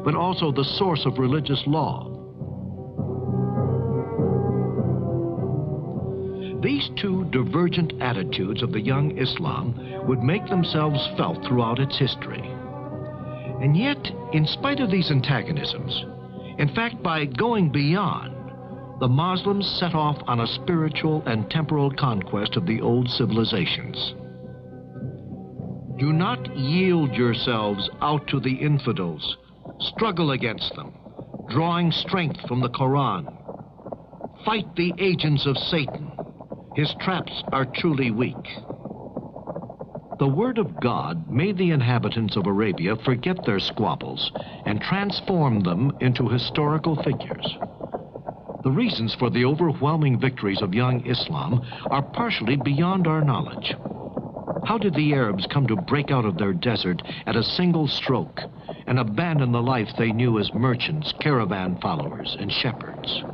but also the source of religious law? These two divergent attitudes of the young Islam would make themselves felt throughout its history. And yet, in spite of these antagonisms, in fact, by going beyond, the Muslims set off on a spiritual and temporal conquest of the old civilizations. Do not yield yourselves out to the infidels. Struggle against them, drawing strength from the Quran. Fight the agents of Satan. His traps are truly weak. The word of God made the inhabitants of Arabia forget their squabbles and transformed them into historical figures. The reasons for the overwhelming victories of young Islam are partially beyond our knowledge. How did the Arabs come to break out of their desert at a single stroke and abandon the life they knew as merchants, caravan followers, and shepherds?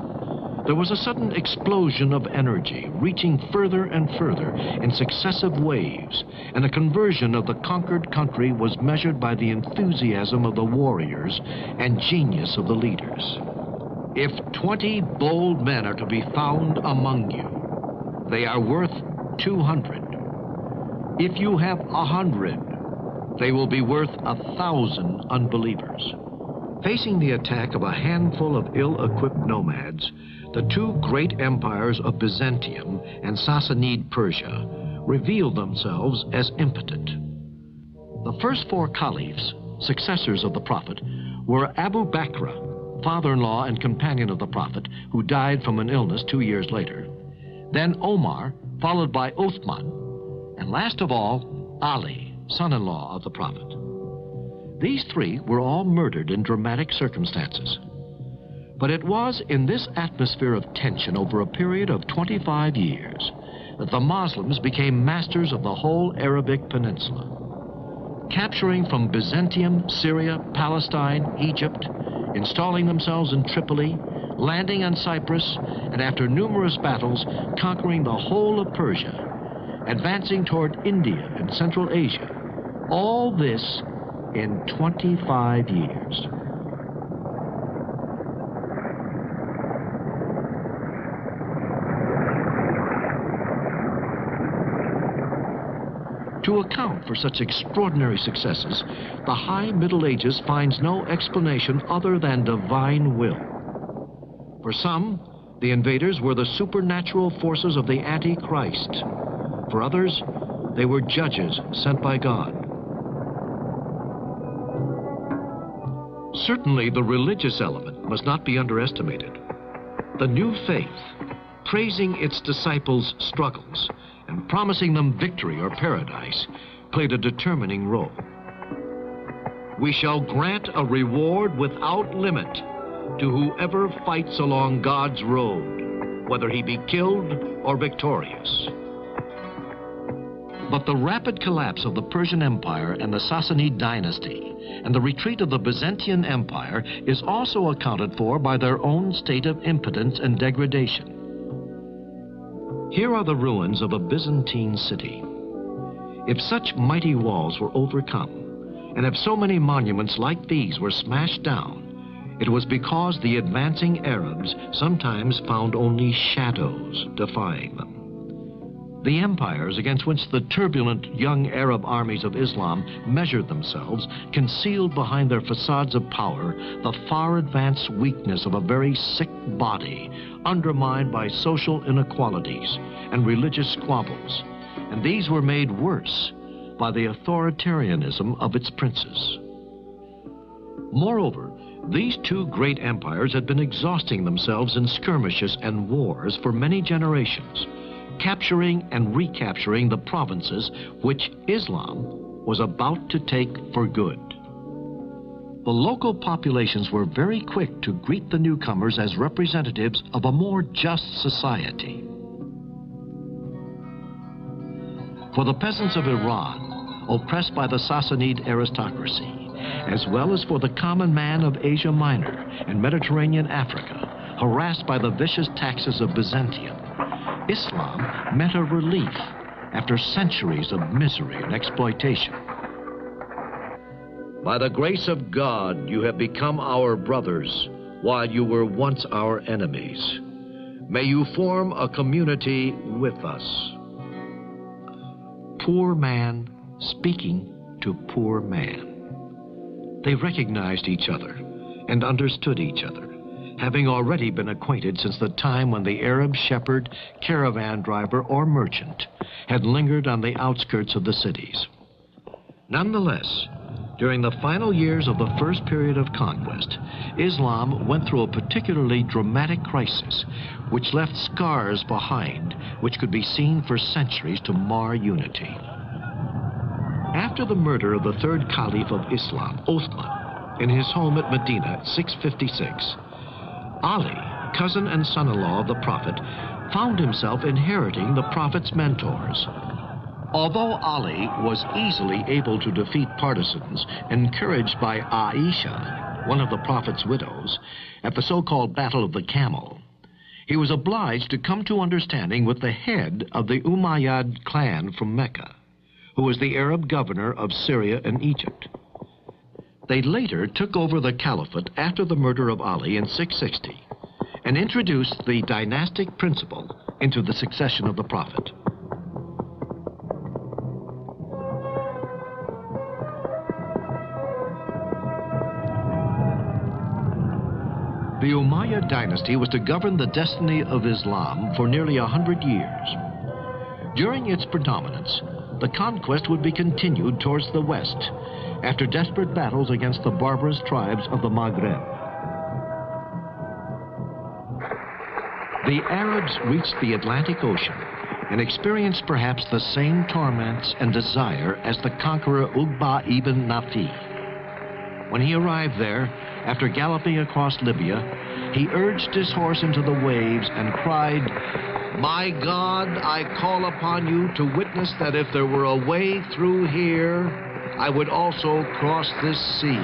There was a sudden explosion of energy, reaching further and further in successive waves, and the conversion of the conquered country was measured by the enthusiasm of the warriors and genius of the leaders. If 20 bold men are to be found among you, they are worth 200. If you have 100, they will be worth 1,000 unbelievers. Facing the attack of a handful of ill-equipped nomads, the two great empires of Byzantium and Sassanid Persia revealed themselves as impotent. The first 4 caliphs, successors of the Prophet, were Abu Bakr, father-in-law and companion of the Prophet, who died from an illness 2 years later. Then Omar, followed by Uthman, and last of all, Ali, son-in-law of the Prophet. These 3 were all murdered in dramatic circumstances. But it was in this atmosphere of tension over a period of 25 years that the Muslims became masters of the whole Arabic Peninsula, capturing from Byzantium, Syria, Palestine, Egypt, installing themselves in Tripoli, landing on Cyprus, and after numerous battles, conquering the whole of Persia, advancing toward India and Central Asia. All this in 25 years. To account for such extraordinary successes, the High Middle Ages finds no explanation other than divine will. For some, the invaders were the supernatural forces of the Antichrist. For others, they were judges sent by God. Certainly, the religious element must not be underestimated. The new faith, praising its disciples' struggles and promising them victory or paradise, played a determining role. We shall grant a reward without limit to whoever fights along God's road, whether he be killed or victorious. But the rapid collapse of the Persian Empire and the Sassanid dynasty and the retreat of the Byzantine Empire is also accounted for by their own state of impotence and degradation. Here are the ruins of a Byzantine city. If such mighty walls were overcome, and if so many monuments like these were smashed down, it was because the advancing Arabs sometimes found only shadows defying them. The empires against which the turbulent young Arab armies of Islam measured themselves concealed behind their facades of power the far advanced weakness of a very sick body, undermined by social inequalities and religious squabbles, and these were made worse by the authoritarianism of its princes. Moreover, these two great empires had been exhausting themselves in skirmishes and wars for many generations, capturing and recapturing the provinces which Islam was about to take for good. The local populations were very quick to greet the newcomers as representatives of a more just society. For the peasants of Iran, oppressed by the Sassanid aristocracy, as well as for the common man of Asia Minor and Mediterranean Africa, harassed by the vicious taxes of Byzantium, Islam meant a relief after centuries of misery and exploitation. By the grace of God, you have become our brothers, while you were once our enemies. May you form a community with us. Poor man speaking to poor man. They recognized each other and understood each other, having already been acquainted since the time when the Arab shepherd, caravan driver, or merchant had lingered on the outskirts of the cities. Nonetheless, during the final years of the first period of conquest, Islam went through a particularly dramatic crisis, which left scars behind which could be seen for centuries to mar unity. After the murder of the third Caliph of Islam, Uthman, in his home at Medina, 656, Ali, cousin and son-in-law of the Prophet, found himself inheriting the Prophet's mentors. Although Ali was easily able to defeat partisans, encouraged by Aisha, one of the Prophet's widows, at the so-called Battle of the Camel, he was obliged to come to understanding with the head of the Umayyad clan from Mecca, who was the Arab governor of Syria and Egypt. They later took over the caliphate after the murder of Ali in 660 and introduced the dynastic principle into the succession of the Prophet. The Umayyad dynasty was to govern the destiny of Islam for nearly 100 years. During its predominance, the conquest would be continued towards the west after desperate battles against the barbarous tribes of the Maghreb. The Arabs reached the Atlantic Ocean and experienced perhaps the same torments and desire as the conqueror Uqba ibn Nafi. When he arrived there, after galloping across Libya, he urged his horse into the waves and cried, "My God, I call upon you to witness that if there were a way through here, I would also cross this sea."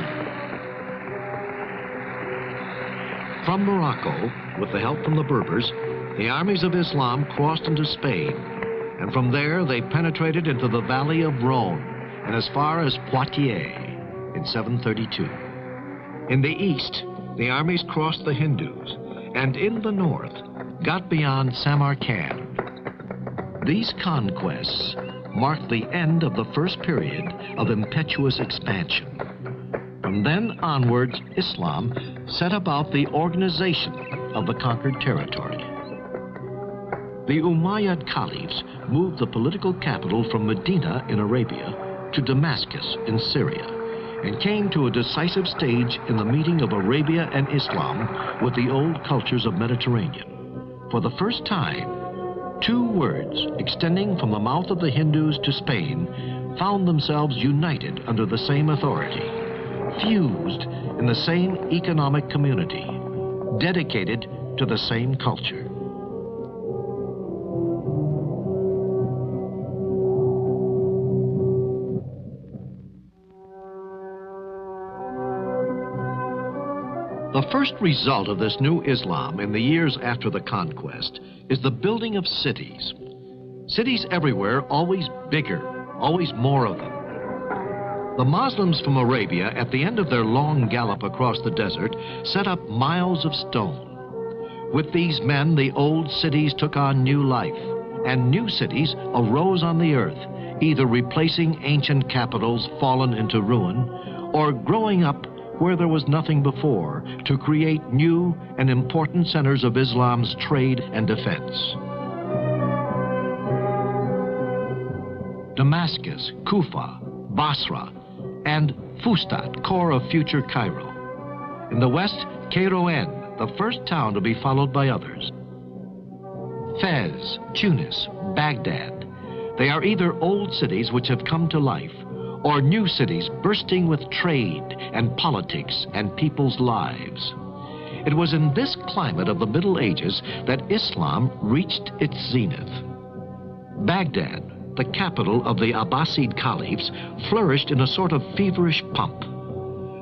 From Morocco, with the help from the Berbers, the armies of Islam crossed into Spain, and from there they penetrated into the valley of Rhone and as far as Poitiers in 732. In the east, the armies crossed the Hindus, and in the north, got beyond Samarkand. These conquests marked the end of the first period of impetuous expansion. From then onwards, Islam set about the organization of the conquered territory. The Umayyad Caliphs moved the political capital from Medina in Arabia to Damascus in Syria, and came to a decisive stage in the meeting of Arabia and Islam with the old cultures of Mediterranean. For the first time, two words extending from the mouth of the Hindus to Spain found themselves united under the same authority, fused in the same economic community, dedicated to the same culture. The first result of this new Islam in the years after the conquest is the building of cities. Cities everywhere, always bigger, always more of them. The Muslims from Arabia, at the end of their long gallop across the desert, set up miles of stone. With these men, the old cities took on new life, and new cities arose on the earth, either replacing ancient capitals fallen into ruin, or growing up where there was nothing before, to create new and important centers of Islam's trade and defense. Damascus, Kufa, Basra, and Fustat, core of future Cairo. In the west, Kairouan, the first town to be followed by others. Fez, Tunis, Baghdad. They are either old cities which have come to life, or new cities bursting with trade and politics and people's lives. It was in this climate of the Middle Ages that Islam reached its zenith. Baghdad, the capital of the Abbasid Caliphs, flourished in a sort of feverish pomp.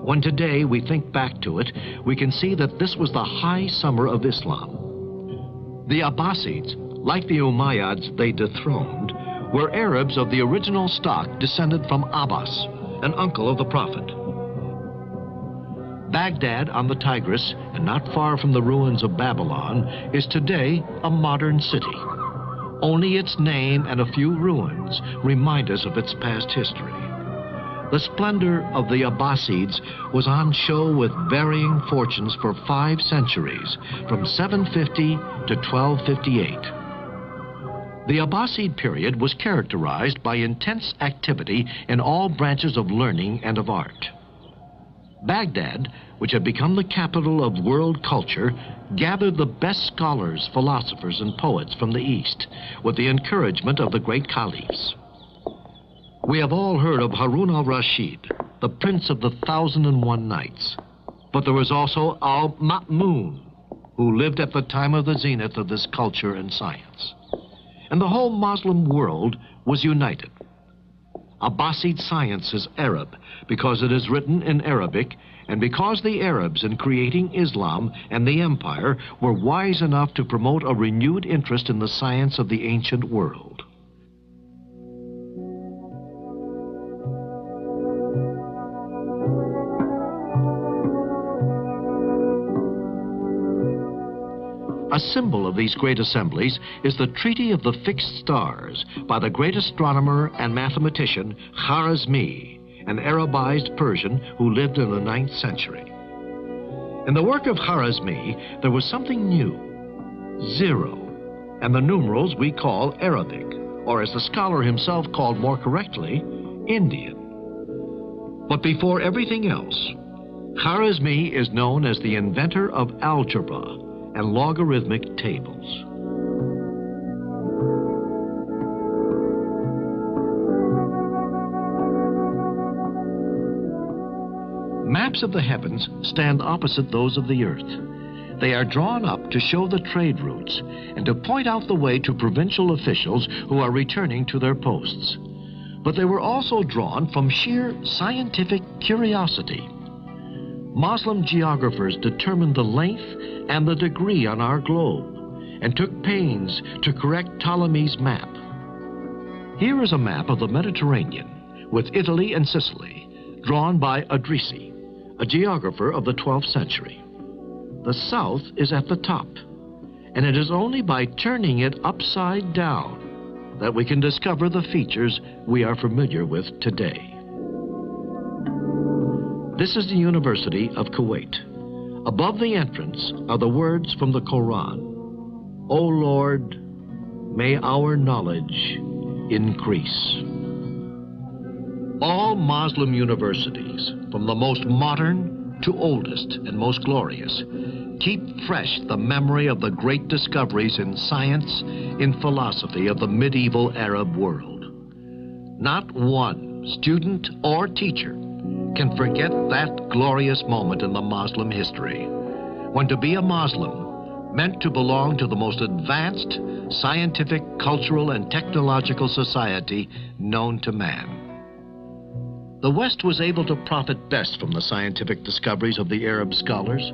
When today we think back to it, we can see that this was the high summer of Islam. The Abbasids, like the Umayyads they dethroned, were Arabs of the original stock descended from Abbas, an uncle of the Prophet. Baghdad on the Tigris, and not far from the ruins of Babylon, is today a modern city. Only its name and a few ruins remind us of its past history. The splendor of the Abbasids was on show with varying fortunes for 5 centuries, from 750 to 1258. The Abbasid period was characterized by intense activity in all branches of learning and of art. Baghdad, which had become the capital of world culture, gathered the best scholars, philosophers, and poets from the East, with the encouragement of the great caliphs. We have all heard of Harun al-Rashid, the prince of the 1001 Nights. But there was also al-Ma'mun, who lived at the time of the zenith of this culture and science. And the whole Muslim world was united. Abbasid science is Arab because it is written in Arabic, and because the Arabs in creating Islam and the empire were wise enough to promote a renewed interest in the science of the ancient world. A symbol of these great assemblies is the Treaty of the Fixed Stars by the great astronomer and mathematician Khwarizmi, an Arabized Persian who lived in the 9th century. In the work of Khwarizmi, there was something new, 0, and the numerals we call Arabic, or as the scholar himself called more correctly, Indian. But before everything else, Khwarizmi is known as the inventor of algebra and logarithmic tables. Maps of the heavens stand opposite those of the earth. They are drawn up to show the trade routes and to point out the way to provincial officials who are returning to their posts. But they were also drawn from sheer scientific curiosity. Muslim geographers determined the length and the degree on our globe and took pains to correct Ptolemy's map. Here is a map of the Mediterranean with Italy and Sicily, drawn by Idrisi, a geographer of the 12th century. The south is at the top, and it is only by turning it upside down that we can discover the features we are familiar with today. This is the University of Kuwait. Above the entrance are the words from the Quran. O Lord, may our knowledge increase. All Muslim universities, from the most modern to oldest and most glorious, keep fresh the memory of the great discoveries in science, in philosophy of the medieval Arab world. Not one student or teacher can forget that glorious moment in the Muslim history, when to be a Muslim meant to belong to the most advanced scientific, cultural, and technological society known to man. The West was able to profit best from the scientific discoveries of the Arab scholars.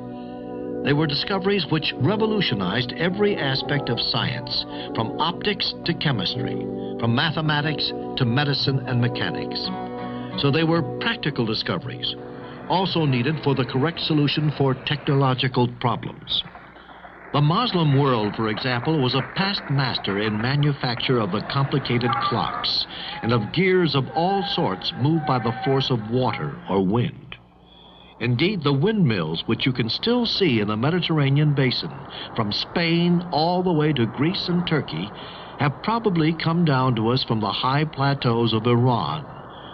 They were discoveries which revolutionized every aspect of science, from optics to chemistry, from mathematics to medicine and mechanics. So they were practical discoveries, also needed for the correct solution for technological problems. The Muslim world, for example, was a past master in manufacture of the complicated clocks and of gears of all sorts moved by the force of water or wind. Indeed, the windmills, which you can still see in the Mediterranean basin, from Spain all the way to Greece and Turkey, have probably come down to us from the high plateaus of Iran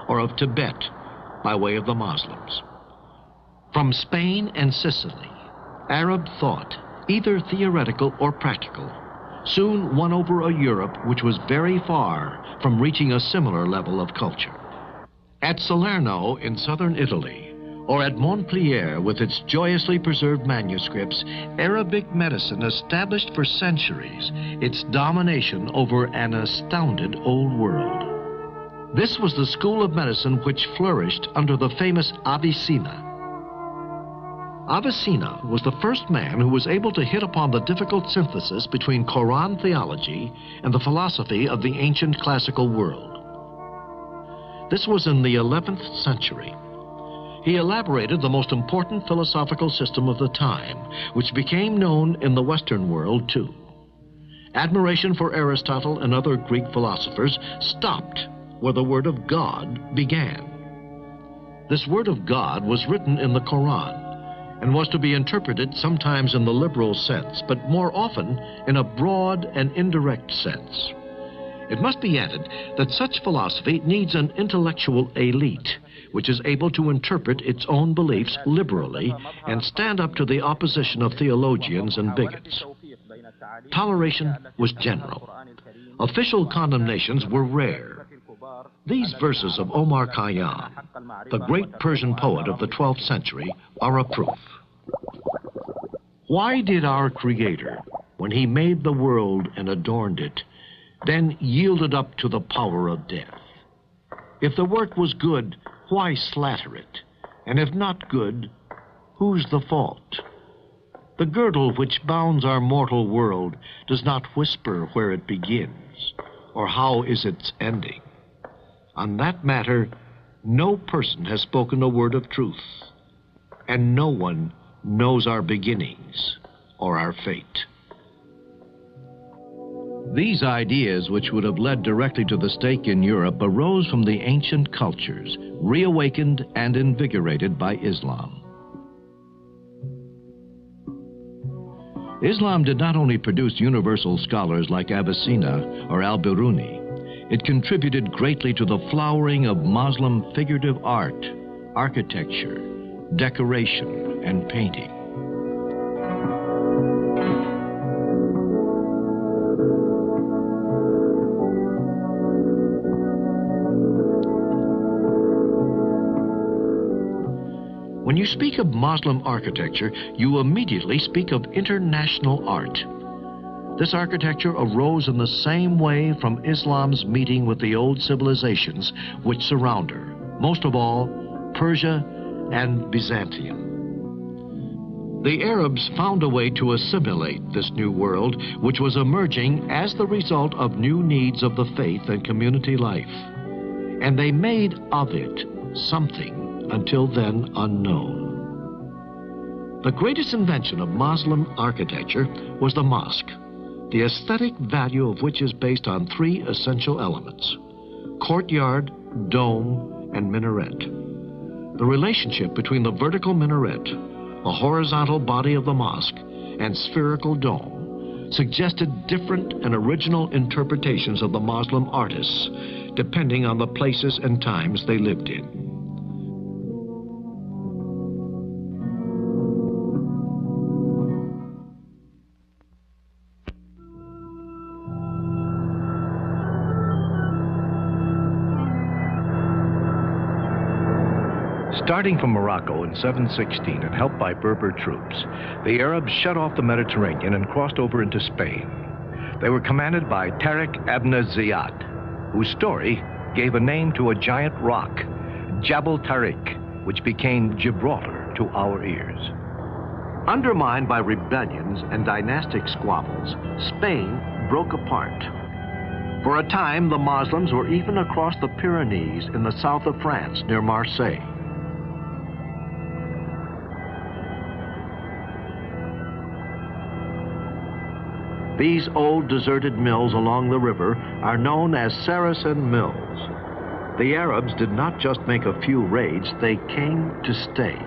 or of Tibet by way of the Muslims. From Spain and Sicily, Arab thought, either theoretical or practical, soon won over a Europe which was very far from reaching a similar level of culture. At Salerno in southern Italy, or at Montpellier with its joyously preserved manuscripts, Arabic medicine established for centuries its domination over an astounded old world. This was the school of medicine which flourished under the famous Avicenna. Avicenna was the first man who was able to hit upon the difficult synthesis between Quran theology and the philosophy of the ancient classical world. This was in the 11th century. He elaborated the most important philosophical system of the time, which became known in the Western world too. Admiration for Aristotle and other Greek philosophers stopped where the Word of God began. This Word of God was written in the Quran and was to be interpreted sometimes in the liberal sense, but more often in a broad and indirect sense. It must be added that such philosophy needs an intellectual elite which is able to interpret its own beliefs liberally and stand up to the opposition of theologians and bigots. Toleration was general. Official condemnations were rare. These verses of Omar Khayyam, the great Persian poet of the 12th century, are a proof. Why did our Creator, when he made the world and adorned it, then yield it up to the power of death? If the work was good, why slatter it? And if not good, whose the fault? The girdle which bounds our mortal world does not whisper where it begins, or how is its ending. On that matter, no person has spoken a word of truth, and no one knows our beginnings or our fate. These ideas, which would have led directly to the stake in Europe, arose from the ancient cultures, reawakened and invigorated by Islam. Islam did not only produce universal scholars like Avicenna or Al-Biruni, it contributed greatly to the flowering of Muslim figurative art, architecture, decoration, and painting. When you speak of Muslim architecture, you immediately speak of international art. This architecture arose in the same way from Islam's meeting with the old civilizations which surround her, most of all, Persia and Byzantium. The Arabs found a way to assimilate this new world, which was emerging as the result of new needs of the faith and community life. And they made of it something until then unknown. The greatest invention of Muslim architecture was the mosque, the aesthetic value of which is based on three essential elements: courtyard, dome, and minaret. The relationship between the vertical minaret, the horizontal body of the mosque, and spherical dome suggested different and original interpretations of the Muslim artists, depending on the places and times they lived in. Starting from Morocco in 716 and helped by Berber troops, the Arabs shut off the Mediterranean and crossed over into Spain. They were commanded by Tariq ibn Ziyad, whose story gave a name to a giant rock, Jabal Tariq, which became Gibraltar to our ears. Undermined by rebellions and dynastic squabbles, Spain broke apart. For a time, the Muslims were even across the Pyrenees in the south of France near Marseille. These old deserted mills along the river are known as Saracen mills. The Arabs did not just make a few raids, they came to stay.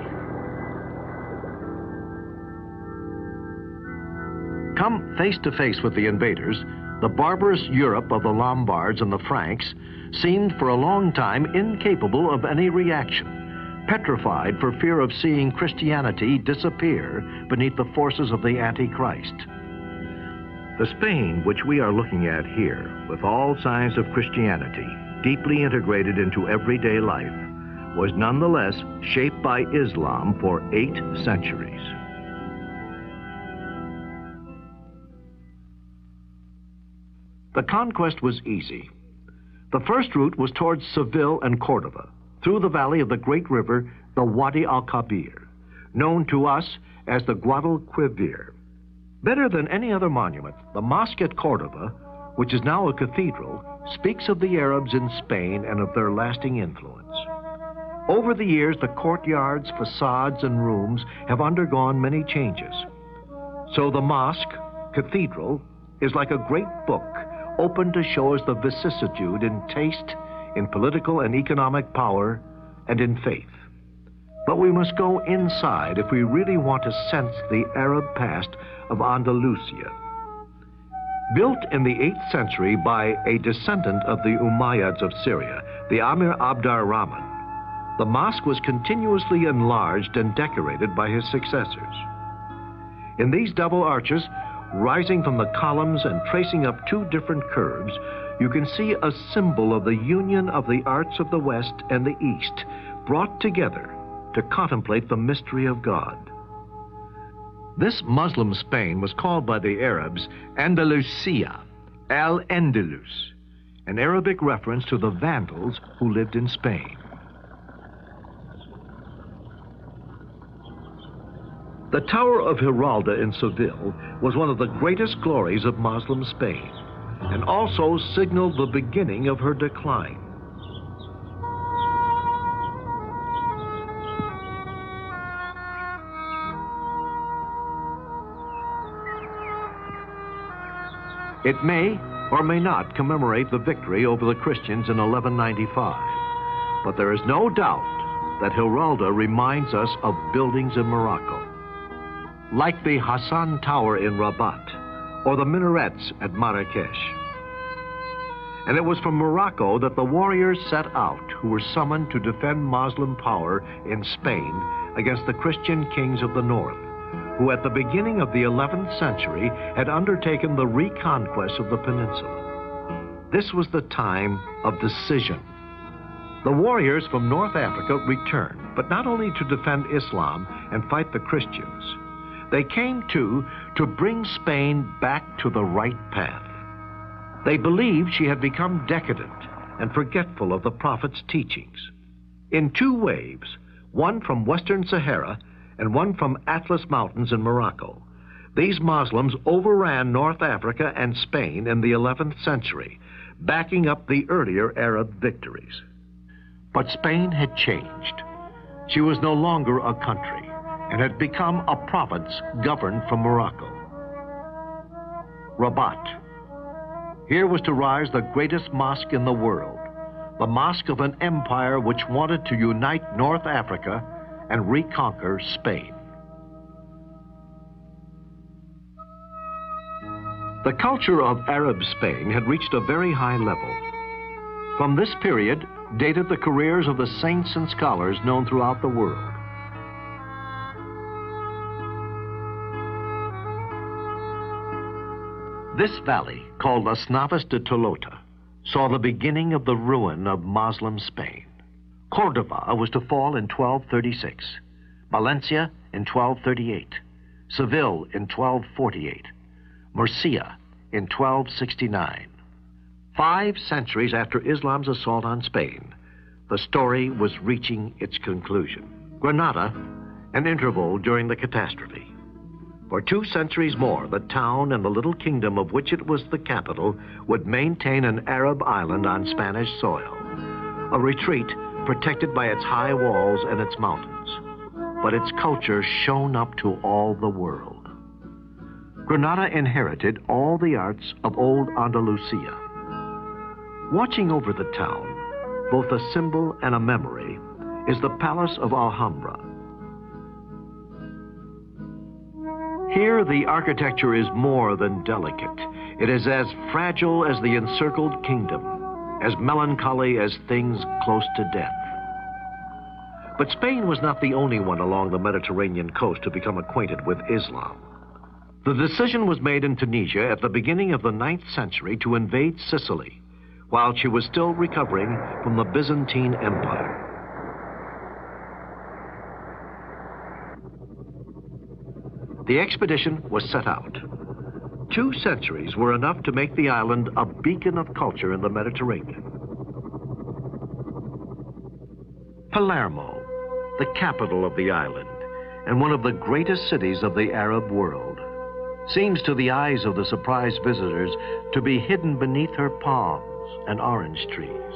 Come face to face with the invaders, the barbarous Europe of the Lombards and the Franks seemed for a long time incapable of any reaction, petrified for fear of seeing Christianity disappear beneath the forces of the Antichrist. The Spain which we are looking at here, with all signs of Christianity deeply integrated into everyday life, was nonetheless shaped by Islam for 8 centuries. The conquest was easy. The first route was towards Seville and Cordova, through the valley of the great river, the Wadi al-Kabir, known to us as the Guadalquivir. Better than any other monument, the mosque at Cordova, which is now a cathedral, speaks of the Arabs in Spain and of their lasting influence. Over the years, the courtyards, facades, and rooms have undergone many changes. So the mosque, cathedral, is like a great book, open to show us the vicissitude in taste, in political and economic power, and in faith. But we must go inside if we really want to sense the Arab past of Andalusia. Built in the 8th century by a descendant of the Umayyads of Syria, the Amir Abd ar-Rahman, the mosque was continuously enlarged and decorated by his successors. In these double arches, rising from the columns and tracing up 2 different curves, you can see a symbol of the union of the arts of the West and the East, brought together to contemplate the mystery of God. This Muslim Spain was called by the Arabs Andalusia, Al-Andalus, an Arabic reference to the Vandals who lived in Spain. The Tower of Giralda in Seville was one of the greatest glories of Muslim Spain, and also signaled the beginning of her decline. It may or may not commemorate the victory over the Christians in 1195, but there is no doubt that Giralda reminds us of buildings in Morocco, like the Hassan Tower in Rabat or the minarets at Marrakesh. And it was from Morocco that the warriors set out who were summoned to defend Muslim power in Spain against the Christian kings of the north, who at the beginning of the 11th century had undertaken the reconquest of the peninsula. This was the time of decision. The warriors from North Africa returned, but not only to defend Islam and fight the Christians. They came too to bring Spain back to the right path. They believed she had become decadent and forgetful of the Prophet's teachings. In 2 waves, one from Western Sahara and one from Atlas Mountains in Morocco, these Muslims overran North Africa and Spain in the 11th century, backing up the earlier Arab victories. But Spain had changed. She was no longer a country and had become a province governed from Morocco. Rabat. Here was to rise the greatest mosque in the world, the mosque of an empire which wanted to unite North Africa and reconquer Spain. The culture of Arab Spain had reached a very high level. From this period dated the careers of the saints and scholars known throughout the world. This valley, called Las Navas de Tolota, saw the beginning of the ruin of Muslim Spain. Cordova was to fall in 1236, Valencia in 1238, Seville in 1248, Murcia in 1269. 5 centuries after Islam's assault on Spain, the story was reaching its conclusion. Granada, an interval during the catastrophe. For 2 centuries more, the town and the little kingdom of which it was the capital would maintain an Arab island on Spanish soil, a retreat protected by its high walls and its mountains. But its culture shone up to all the world. Granada inherited all the arts of old Andalusia. Watching over the town, both a symbol and a memory, is the Palace of Alhambra. Here, the architecture is more than delicate. It is as fragile as the encircled kingdom, as melancholy as things close to death. But Spain was not the only one along the Mediterranean coast to become acquainted with Islam. The decision was made in Tunisia at the beginning of the 9th century to invade Sicily, while she was still recovering from the Byzantine Empire. The expedition was set out. 2 centuries were enough to make the island a beacon of culture in the Mediterranean. Palermo, the capital of the island, and one of the greatest cities of the Arab world, seems to the eyes of the surprised visitors to be hidden beneath her palms and orange trees,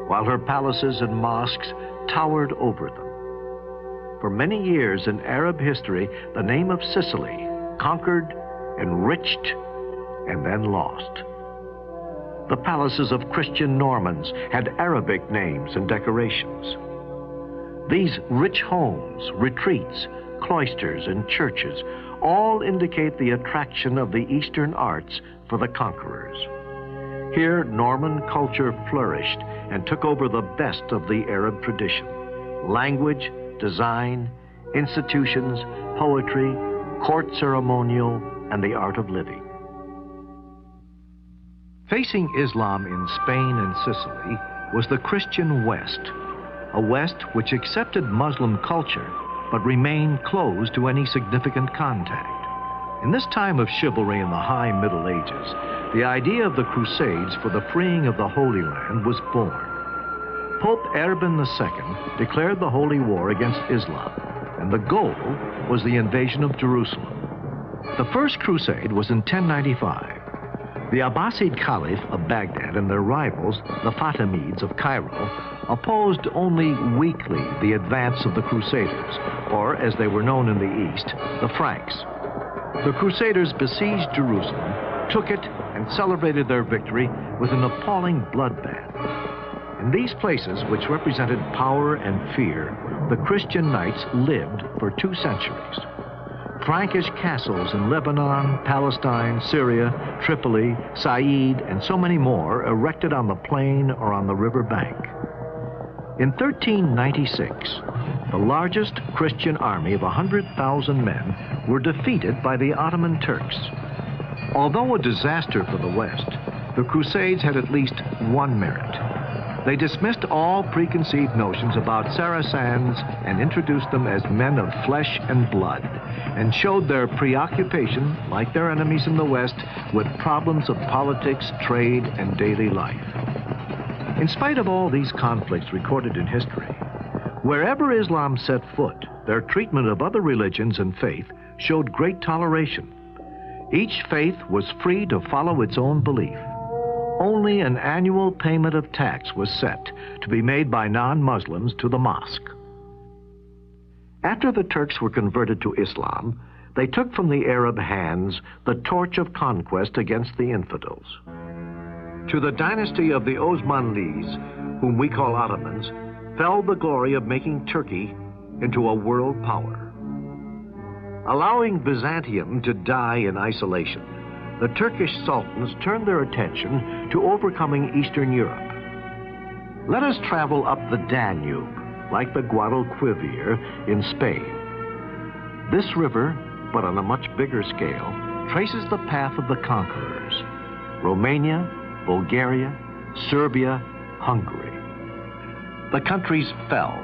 while her palaces and mosques towered over them. For many years in Arab history, the name of Sicily, conquered, enriched, and then lost. The palaces of Christian Normans had Arabic names and decorations. These rich homes, retreats, cloisters, and churches all indicate the attraction of the Eastern arts for the conquerors. Here, Norman culture flourished and took over the best of the Arab tradition: language, design, institutions, poetry, court ceremonial, and the art of living. Facing Islam in Spain and Sicily was the Christian West, a West which accepted Muslim culture but remained closed to any significant contact. In this time of chivalry in the High Middle Ages, the idea of the Crusades for the freeing of the Holy Land was born. Pope Urban II declared the Holy War against Islam, and the goal was the invasion of Jerusalem. The First Crusade was in 1095. The Abbasid Caliph of Baghdad and their rivals, the Fatimids of Cairo, opposed only weakly the advance of the Crusaders, or as they were known in the East, the Franks. The Crusaders besieged Jerusalem, took it, and celebrated their victory with an appalling bloodbath. In these places, which represented power and fear, the Christian knights lived for 2 centuries. Frankish castles in Lebanon, Palestine, Syria, Tripoli, Said, and so many more erected on the plain or on the river bank. In 1396, the largest Christian army of 100,000 men were defeated by the Ottoman Turks. Although a disaster for the West, the Crusades had at least one merit. They dismissed all preconceived notions about Saracens and introduced them as men of flesh and blood, and showed their preoccupation, like their enemies in the West, with problems of politics, trade, and daily life. In spite of all these conflicts recorded in history, wherever Islam set foot, their treatment of other religions and faith showed great toleration. Each faith was free to follow its own belief. Only an annual payment of tax was set to be made by non-Muslims to the mosque. After the Turks were converted to Islam, they took from the Arab hands the torch of conquest against the infidels. To the dynasty of the Osmanlis, whom we call Ottomans, fell the glory of making Turkey into a world power. Allowing Byzantium to die in isolation, the Turkish sultans turned their attention to overcoming Eastern Europe. Let us travel up the Danube, like the Guadalquivir in Spain. This river, but on a much bigger scale, traces the path of the conquerors: Romania, Bulgaria, Serbia, Hungary. The countries fell,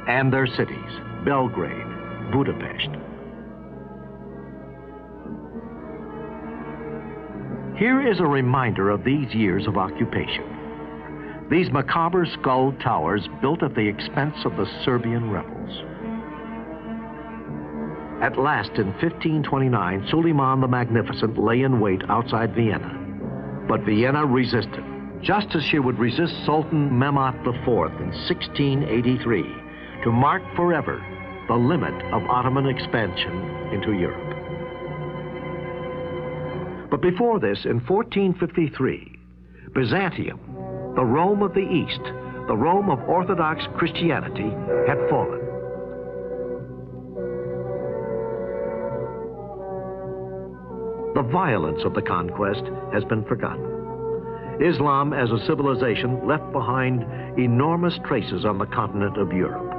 and their cities, Belgrade, Budapest. Here is a reminder of these years of occupation. These macabre skull towers built at the expense of the Serbian rebels. At last, in 1529, Suleiman the Magnificent lay in wait outside Vienna. But Vienna resisted, just as she would resist Sultan Mehmet IV in 1683, to mark forever the limit of Ottoman expansion into Europe. But before this, in 1453, Byzantium, the Rome of the East, the Rome of Orthodox Christianity, had fallen. The violence of the conquest has been forgotten. Islam as a civilization left behind enormous traces on the continent of Europe.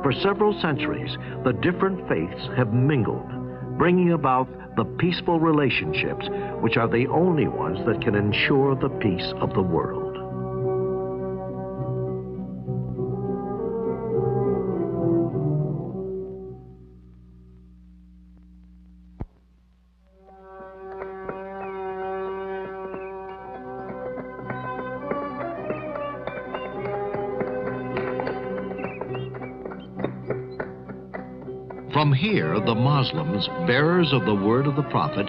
For several centuries, the different faiths have mingled, bringing about the peaceful relationships which are the only ones that can ensure the peace of the world. From here, the Muslims, bearers of the word of the Prophet,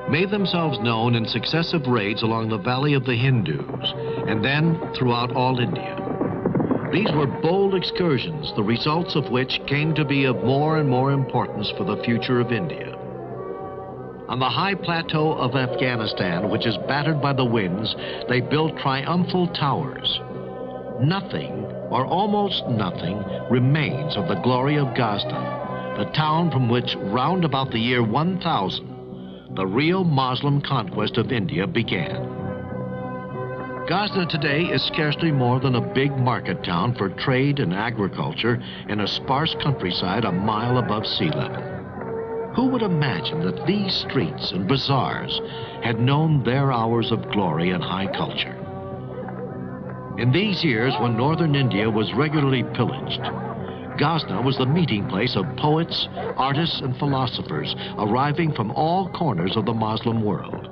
made themselves known in successive raids along the valley of the Hindus, and then throughout all India. These were bold excursions, the results of which came to be of more and more importance for the future of India. On the high plateau of Afghanistan, which is battered by the winds, they built triumphal towers. Nothing, or almost nothing, remains of the glory of Ghazna, the town from which, round about the year 1000, the real Muslim conquest of India began. Ghazna today is scarcely more than a big market town for trade and agriculture in a sparse countryside a mile above sea level. Who would imagine that these streets and bazaars had known their hours of glory and high culture? In these years, when northern India was regularly pillaged, Ghazna was the meeting place of poets, artists, and philosophers arriving from all corners of the Muslim world.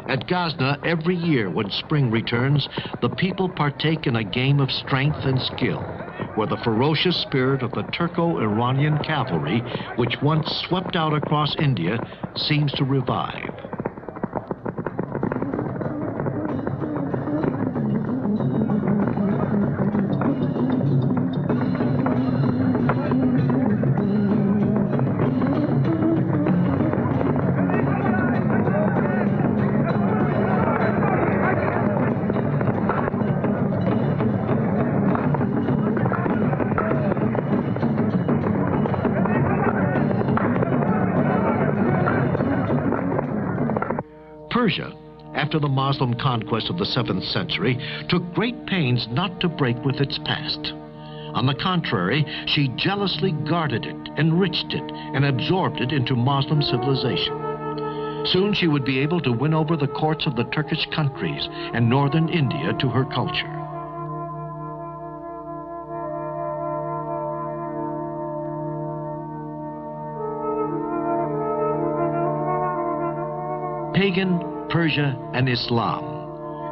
At Ghazna, every year when spring returns, the people partake in a game of strength and skill, where the ferocious spirit of the Turco-Iranian cavalry, which once swept out across India, seems to revive. Persia, after the Muslim conquest of the 7th century, took great pains not to break with its past. On the contrary, she jealously guarded it, enriched it, and absorbed it into Muslim civilization. Soon she would be able to win over the courts of the Turkish countries and northern India to her culture. Pagan, Persia, and Islam,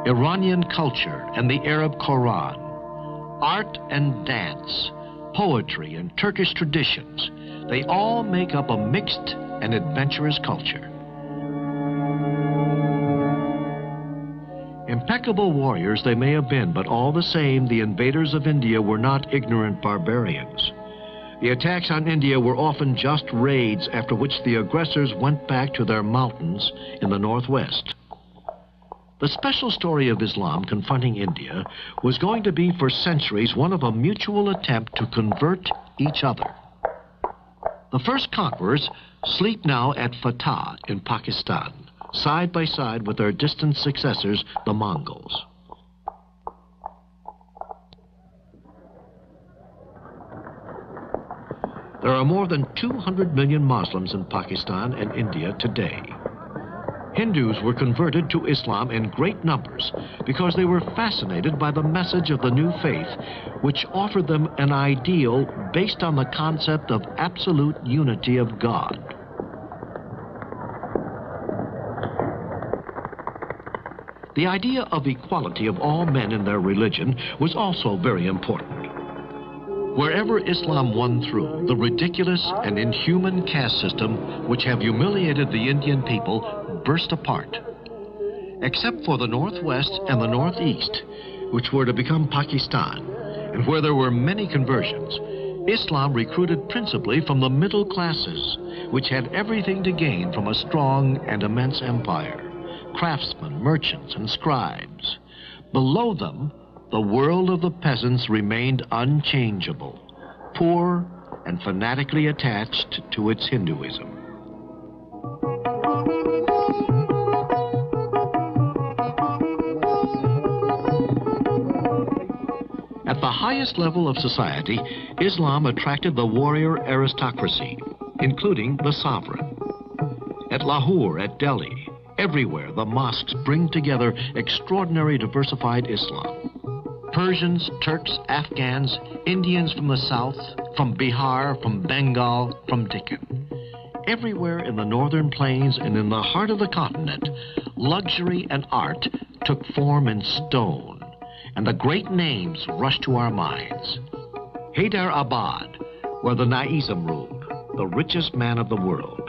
Iranian culture and the Arab Quran, art and dance, poetry and Turkish traditions, they all make up a mixed and adventurous culture. Impeccable warriors they may have been, but all the same, the invaders of India were not ignorant barbarians. The attacks on India were often just raids, after which the aggressors went back to their mountains in the northwest. The special story of Islam confronting India was going to be for centuries one of a mutual attempt to convert each other. The first conquerors sleep now at Fatah in Pakistan, side by side with their distant successors, the Mongols. There are more than 200 million Muslims in Pakistan and India today. Hindus were converted to Islam in great numbers because they were fascinated by the message of the new faith, which offered them an ideal based on the concept of absolute unity of God. The idea of equality of all men in their religion was also very important. Wherever Islam won through, the ridiculous and inhuman caste system which have humiliated the Indian people burst apart. Except for the northwest and the northeast, which were to become Pakistan, and where there were many conversions, Islam recruited principally from the middle classes, which had everything to gain from a strong and immense empire: craftsmen, merchants, and scribes. Below them, the world of the peasants remained unchangeable, poor and fanatically attached to its Hinduism. At the highest level of society, Islam attracted the warrior aristocracy, including the sovereign. At Lahore, at Delhi, everywhere the mosques bring together extraordinary diversified Islam. Persians, Turks, Afghans, Indians from the south, from Bihar, from Bengal, from Deccan. Everywhere in the northern plains and in the heart of the continent, luxury and art took form in stone, and the great names rushed to our minds. Hyderabad, where the Nizam ruled, the richest man of the world.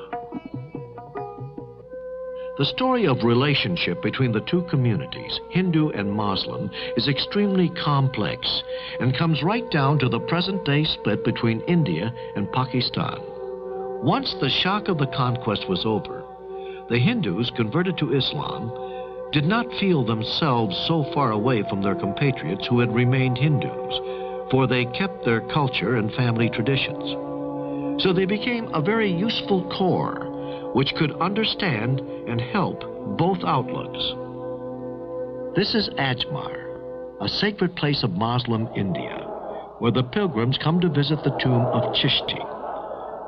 The story of relationship between the two communities, Hindu and Muslim, is extremely complex and comes right down to the present-day split between India and Pakistan. Once the shock of the conquest was over, the Hindus converted to Islam did not feel themselves so far away from their compatriots who had remained Hindus, for they kept their culture and family traditions. So they became a very useful core which could understand and help both outlooks. This is Ajmer, a sacred place of Muslim India, where the pilgrims come to visit the tomb of Chishti,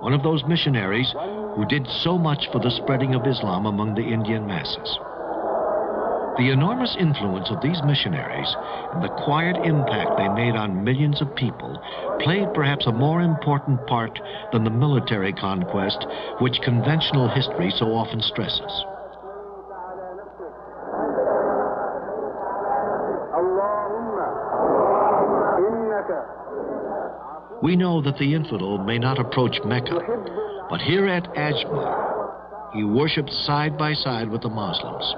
one of those missionaries who did so much for the spreading of Islam among the Indian masses. The enormous influence of these missionaries and the quiet impact they made on millions of people played perhaps a more important part than the military conquest which conventional history so often stresses. We know that the infidel may not approach Mecca, but here at Ajmer, he worshipped side by side with the Muslims.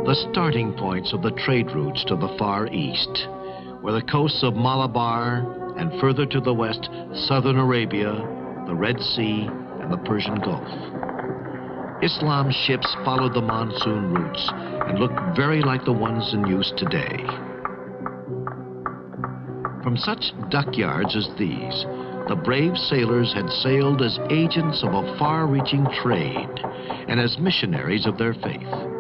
The starting points of the trade routes to the Far East were the coasts of Malabar and further to the west, southern Arabia, the Red Sea, and the Persian Gulf. Islam's ships followed the monsoon routes and looked very like the ones in use today. From such dockyards as these, the brave sailors had sailed as agents of a far-reaching trade and as missionaries of their faith.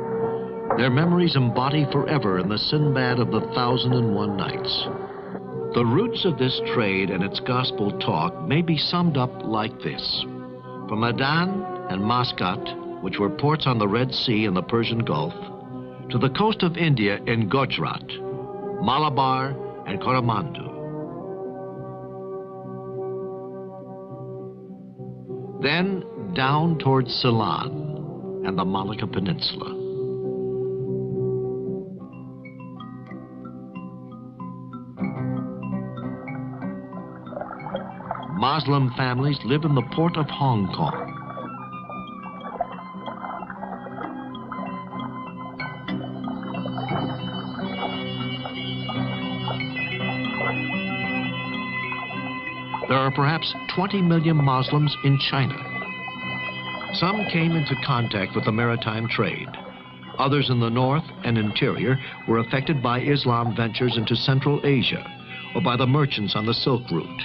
Their memories embody forever in the Sinbad of the 1001 Nights. The roots of this trade and its gospel talk may be summed up like this. From Aden and Muscat, which were ports on the Red Sea and the Persian Gulf, to the coast of India in Gujarat, Malabar, and Coromandel. Then down towards Ceylon and the Malacca Peninsula. Muslim families live in the port of Hong Kong. There are perhaps 20 million Muslims in China. Some came into contact with the maritime trade. Others in the north and interior were affected by Islam ventures into Central Asia, or by the merchants on the Silk Route.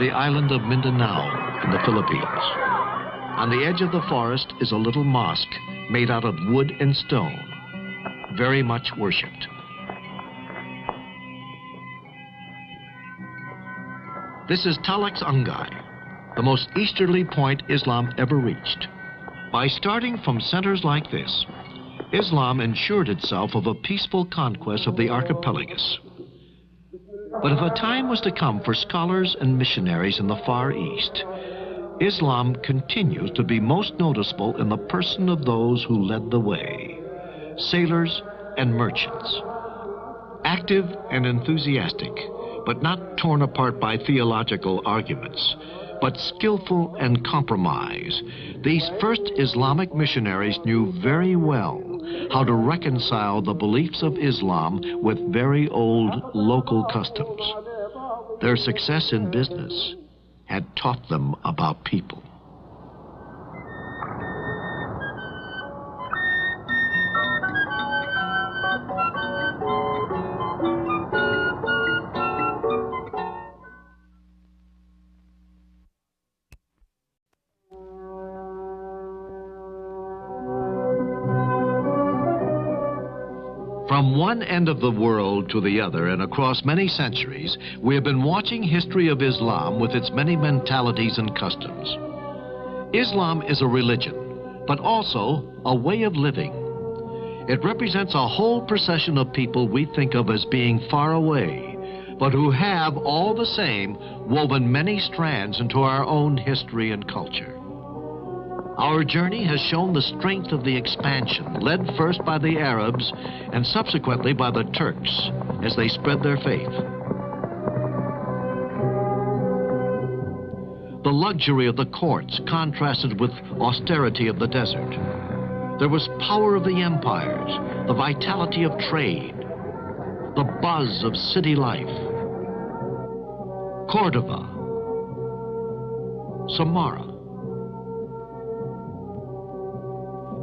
The island of Mindanao in the Philippines. On the edge of the forest is a little mosque made out of wood and stone, very much worshipped. This is Talax Angay, the most easterly point Islam ever reached. By starting from centers like this, Islam ensured itself of a peaceful conquest of the archipelagus. But if a time was to come for scholars and missionaries in the Far East, Islam continues to be most noticeable in the person of those who led the way, sailors and merchants. Active and enthusiastic, but not torn apart by theological arguments, but skillful and compromise, these first Islamic missionaries knew very well how to reconcile the beliefs of Islam with very old local customs. Their success in business had taught them about people. From one end of the world to the other and across many centuries, we have been watching history of Islam with its many mentalities and customs. Islam is a religion, but also a way of living. It represents a whole procession of people we think of as being far away, but who have, all the same, woven many strands into our own history and culture. Our journey has shown the strength of the expansion, led first by the Arabs and subsequently by the Turks as they spread their faith. The luxury of the courts contrasted with austerity of the desert. There was power of the empires, the vitality of trade, the buzz of city life. Cordoba, Samarra,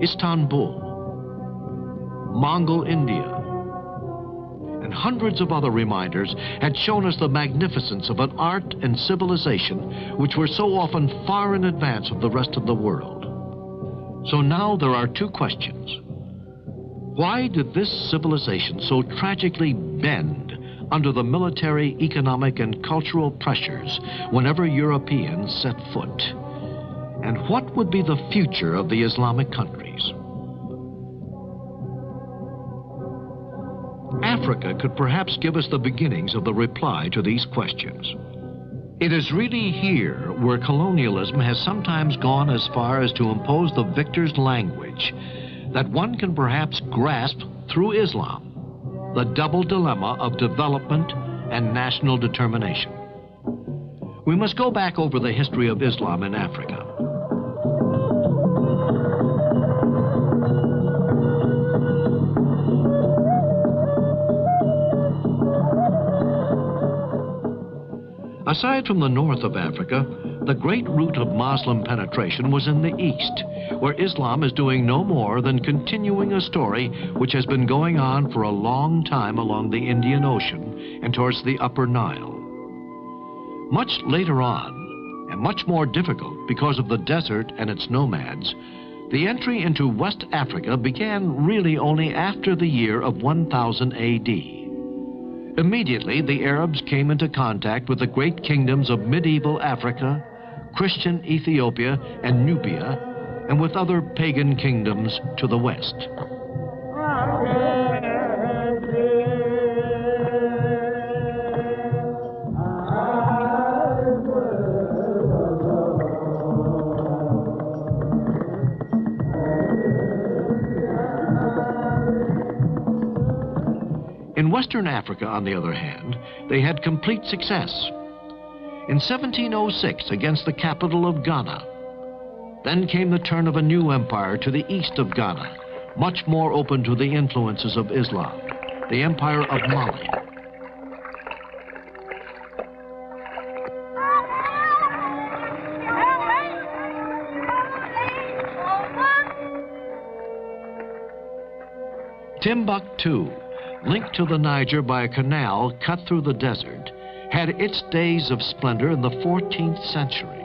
Istanbul, Mongol India, and hundreds of other reminders had shown us the magnificence of an art and civilization which were so often far in advance of the rest of the world. So now there are two questions. Why did this civilization so tragically bend under the military, economic, and cultural pressures whenever Europeans set foot? And what would be the future of the Islamic countries? Africa could perhaps give us the beginnings of the reply to these questions. It is really here where colonialism has sometimes gone as far as to impose the victor's language that one can perhaps grasp through Islam, the double dilemma of development and national determination. We must go back over the history of Islam in Africa. Aside from the north of Africa, the great route of Muslim penetration was in the east, where Islam is doing no more than continuing a story which has been going on for a long time along the Indian Ocean and towards the Upper Nile. Much later on, and much more difficult because of the desert and its nomads, the entry into West Africa began really only after the year of 1000 AD. Immediately, the Arabs came into contact with the great kingdoms of medieval Africa, Christian Ethiopia and Nubia, and with other pagan kingdoms to the west. In Western Africa, on the other hand, they had complete success. In 1706, against the capital of Ghana, then came the turn of a new empire to the east of Ghana, much more open to the influences of Islam, the Empire of Mali. Timbuktu, linked to the Niger by a canal cut through the desert, had its days of splendor in the 14th century,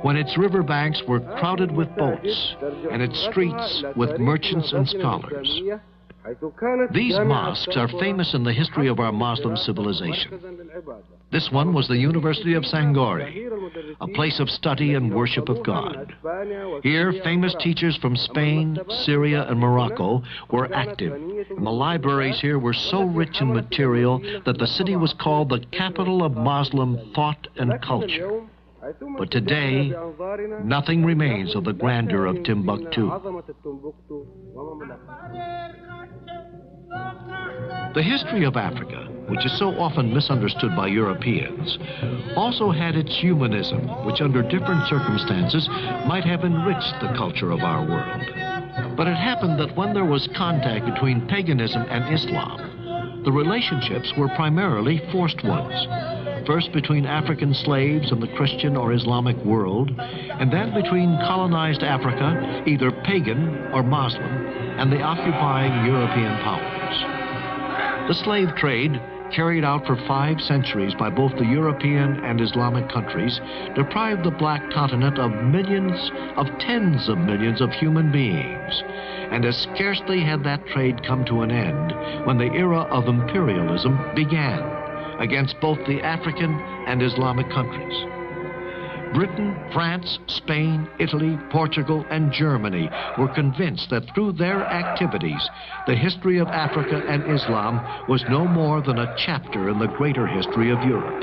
when its riverbanks were crowded with boats and its streets with merchants and scholars. These mosques are famous in the history of our Muslim civilization. This one was the University of Sangori, a place of study and worship of God. Here, famous teachers from Spain, Syria, and Morocco were active, and the libraries here were so rich in material that the city was called the capital of Muslim thought and culture. But today, nothing remains of the grandeur of Timbuktu. The history of Africa, which is so often misunderstood by Europeans, also had its humanism, which under different circumstances might have enriched the culture of our world. But it happened that when there was contact between paganism and Islam, the relationships were primarily forced ones. First between African slaves and the Christian or Islamic world, and then between colonized Africa, either pagan or Muslim, and the occupying European powers. The slave trade, carried out for 5 centuries by both the European and Islamic countries, deprived the black continent of millions, of tens of millions of human beings. And as scarcely had that trade come to an end when the era of imperialism began against both the African and Islamic countries. Britain, France, Spain, Italy, Portugal, and Germany were convinced that through their activities, the history of Africa and Islam was no more than a chapter in the greater history of Europe.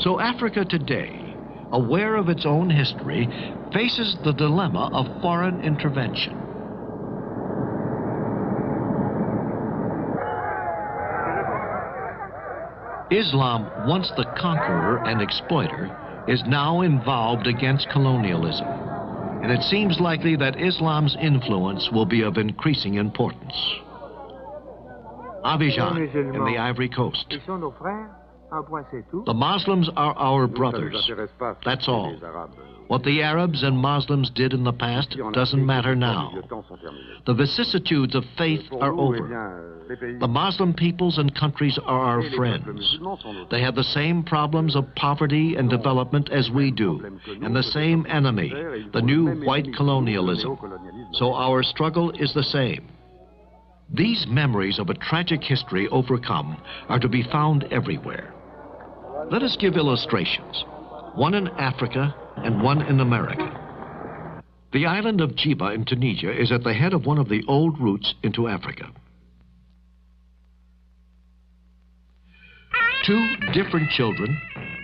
So Africa today, aware of its own history, faces the dilemma of foreign intervention. Islam, once the conqueror and exploiter, is now involved against colonialism. And it seems likely that Islam's influence will be of increasing importance. Abidjan, in the Ivory Coast. The Muslims are our brothers. That's all. What the Arabs and Muslims did in the past doesn't matter now. The vicissitudes of faith are over. The Muslim peoples and countries are our friends. They have the same problems of poverty and development as we do, and the same enemy, the new white colonialism. So our struggle is the same. These memories of a tragic history overcome are to be found everywhere. Let us give illustrations, one in Africa and one in America. The island of Djiba in Tunisia is at the head of one of the old routes into Africa. 2 different children,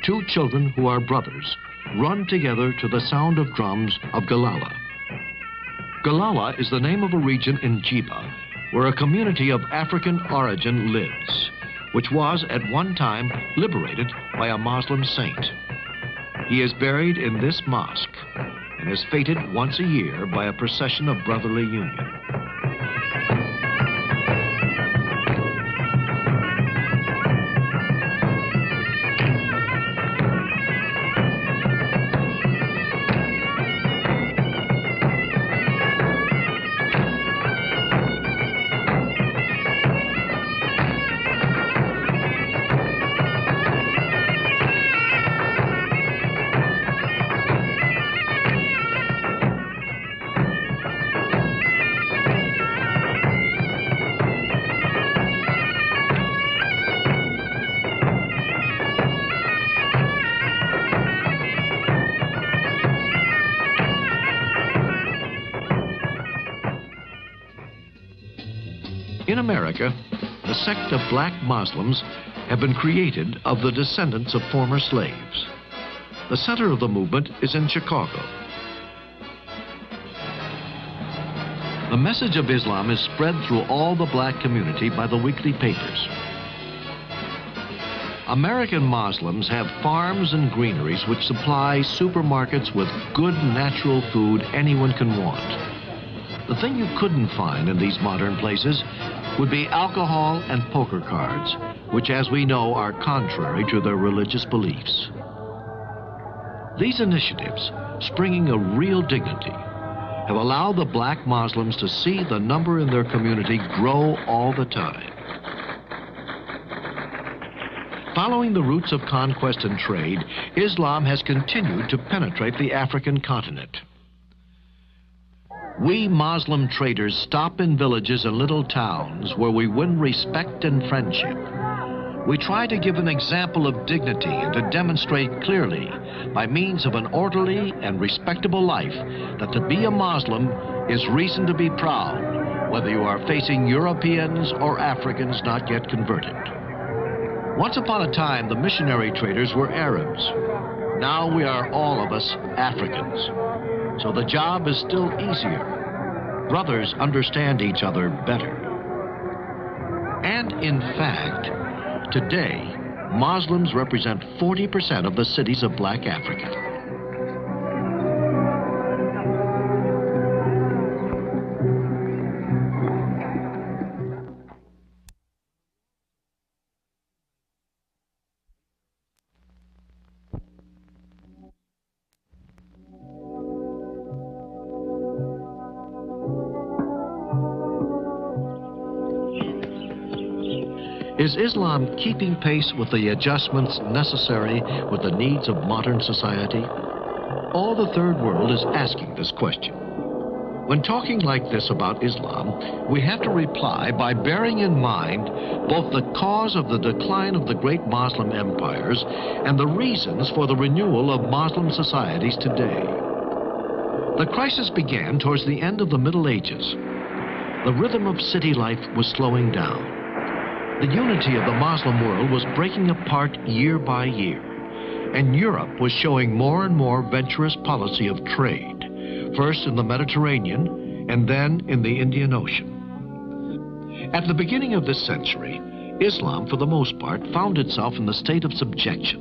2 children who are brothers, run together to the sound of drums of Galala. Galala is the name of a region in Djiba where a community of African origin lives, which was at one time liberated by a Muslim saint. He is buried in this mosque and is feted once a year by a procession of brotherly union. In America, a sect of black Muslims have been created of the descendants of former slaves. The center of the movement is in Chicago. The message of Islam is spread through all the black community by the weekly papers. American Muslims have farms and greeneries which supply supermarkets with good natural food anyone can want. The thing you couldn't find in these modern places would be alcohol and poker cards, which, as we know, are contrary to their religious beliefs. These initiatives, springing a real dignity, have allowed the black Muslims to see the number in their community grow all the time. Following the routes of conquest and trade, Islam has continued to penetrate the African continent. We Muslim traders stop in villages and little towns where we win respect and friendship. We try to give an example of dignity and to demonstrate clearly, by means of an orderly and respectable life, that to be a Muslim is reason to be proud, whether you are facing Europeans or Africans not yet converted. Once upon a time, the missionary traders were Arabs. Now we are all of us Africans. So the job is still easier. Brothers understand each other better. And in fact, today, Muslims represent 40% of the cities of black Africa. Is Islam keeping pace with the adjustments necessary with the needs of modern society? All the third world is asking this question. When talking like this about Islam, we have to reply by bearing in mind both the cause of the decline of the great Muslim empires and the reasons for the renewal of Muslim societies today. The crisis began towards the end of the Middle Ages. The rhythm of city life was slowing down. The unity of the Muslim world was breaking apart year by year, and Europe was showing more and more venturous policy of trade, first in the Mediterranean and then in the Indian Ocean. At the beginning of this century, Islam, for the most part, found itself in the state of subjection.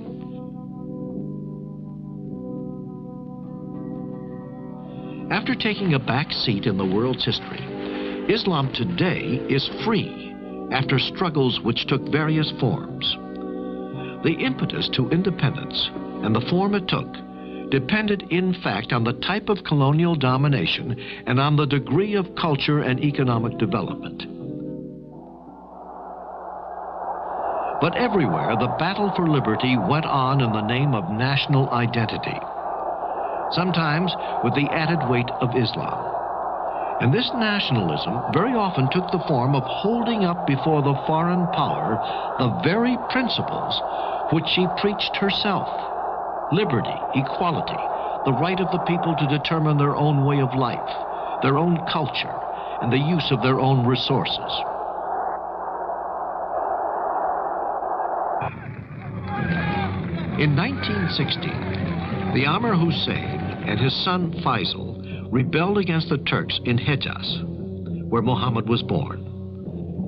After taking a back seat in the world's history, Islam today is free after struggles which took various forms. The impetus to independence and the form it took depended in fact on the type of colonial domination and on the degree of culture and economic development. But everywhere the battle for liberty went on in the name of national identity, sometimes with the added weight of Islam. And this nationalism very often took the form of holding up before the foreign power the very principles which she preached herself: liberty, equality, the right of the people to determine their own way of life, their own culture, and the use of their own resources. In 1916, the Amir Hussein and his son Faisal rebelled against the Turks in Hejaz, where Muhammad was born.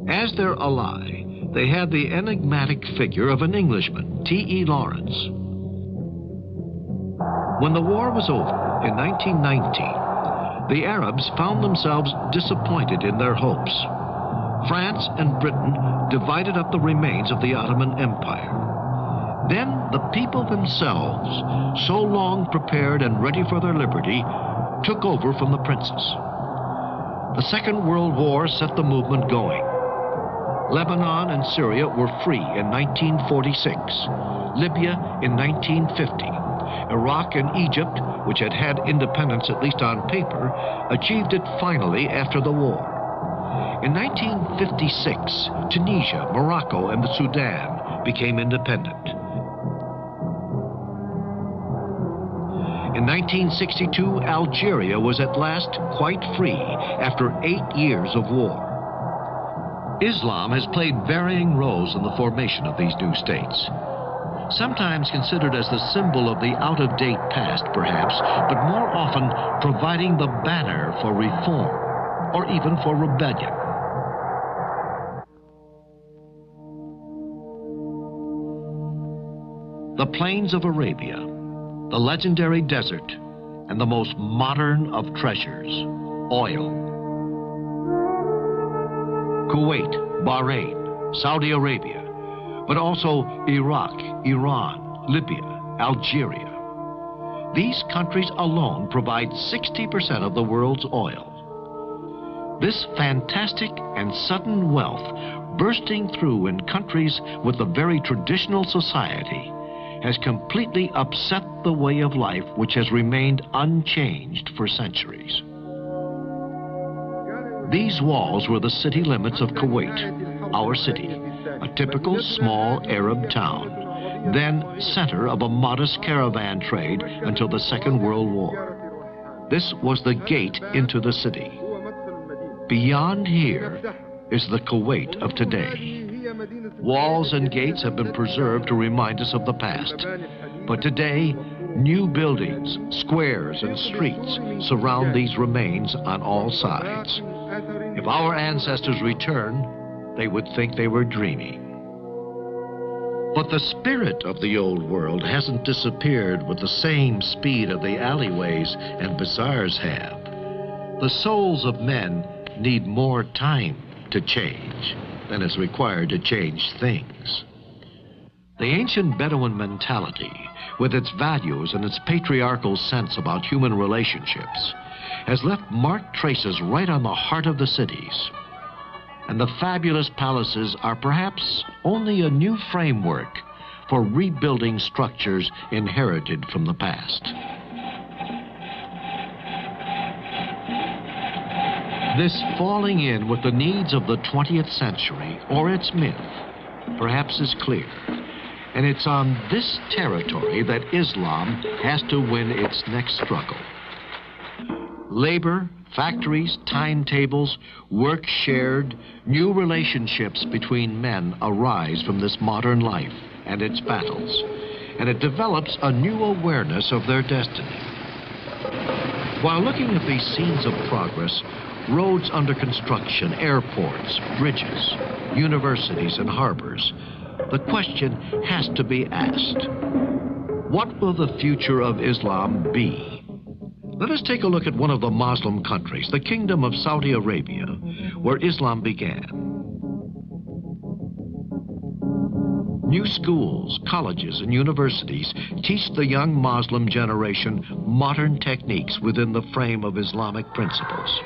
As their ally, they had the enigmatic figure of an Englishman, T.E. Lawrence. When the war was over in 1919, the Arabs found themselves disappointed in their hopes. France and Britain divided up the remains of the Ottoman Empire. Then the people themselves, so long prepared and ready for their liberty, took over from the princes. The Second World War set the movement going. Lebanon and Syria were free in 1946, Libya in 1950. Iraq and Egypt, which had had independence at least on paper, achieved it finally after the war. In 1956, Tunisia, Morocco, and the Sudan became independent. In 1962, Algeria was at last quite free after 8 years of war. Islam has played varying roles in the formation of these new states. Sometimes considered as the symbol of the out-of-date past, perhaps, but more often providing the banner for reform, or even for rebellion. the plains of Arabia, the legendary desert, and the most modern of treasures, oil. Kuwait, Bahrain, Saudi Arabia, but also Iraq, Iran, Libya, Algeria. These countries alone provide 60% of the world's oil. This fantastic and sudden wealth bursting through in countries with a very traditional society has completely upset the way of life which has remained unchanged for centuries. These walls were the city limits of Kuwait, our city, a typical small Arab town, then center of a modest caravan trade until the Second World War. This was the gate into the city. Beyond here is the Kuwait of today. Walls and gates have been preserved to remind us of the past. But today, new buildings, squares, and streets surround these remains on all sides. If our ancestors return, they would think they were dreaming. But the spirit of the old world hasn't disappeared with the same speed of the alleyways and bazaars have. The souls of men need more time to change than is required to change things. The ancient Bedouin mentality, with its values and its patriarchal sense about human relationships, has left marked traces right on the heart of the cities. And the fabulous palaces are perhaps only a new framework for rebuilding structures inherited from the past. This falling in with the needs of the 20th century, or its myth, perhaps is clear. And it's on this territory that Islam has to win its next struggle. Labor, factories, timetables, work shared, new relationships between men arise from this modern life and its battles, and it develops a new awareness of their destiny. While looking at these scenes of progress, roads under construction, airports, bridges, universities, and harbors, the question has to be asked: what will the future of Islam be? Let us take a look at one of the Muslim countries, the Kingdom of Saudi Arabia, where Islam began. New schools, colleges, and universities teach the young Muslim generation modern techniques within the frame of Islamic principles.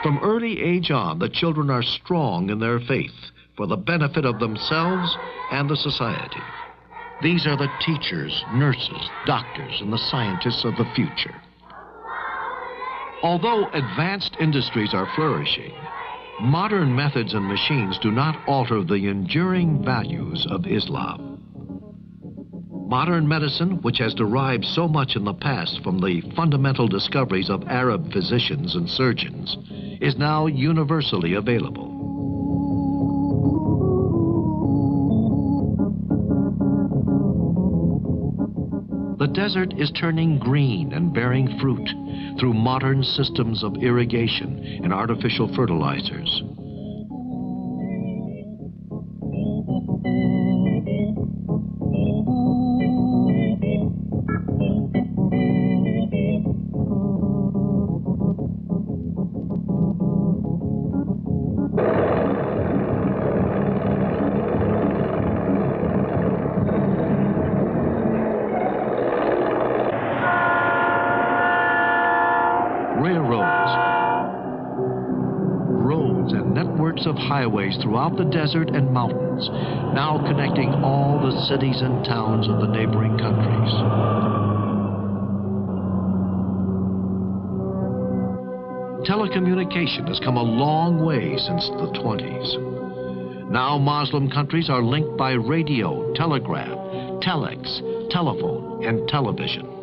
From early age on, the children are strong in their faith for the benefit of themselves and the society. These are the teachers, nurses, doctors, and the scientists of the future. Although advanced industries are flourishing, modern methods and machines do not alter the enduring values of Islam. Modern medicine, which has derived so much in the past from the fundamental discoveries of Arab physicians and surgeons, is now universally available. The desert is turning green and bearing fruit through modern systems of irrigation and artificial fertilizers. Of highways throughout the desert and mountains, now connecting all the cities and towns of the neighboring countries. Telecommunication has come a long way since the 20s. Now Muslim countries are linked by radio, telegraph, telex, telephone, and television.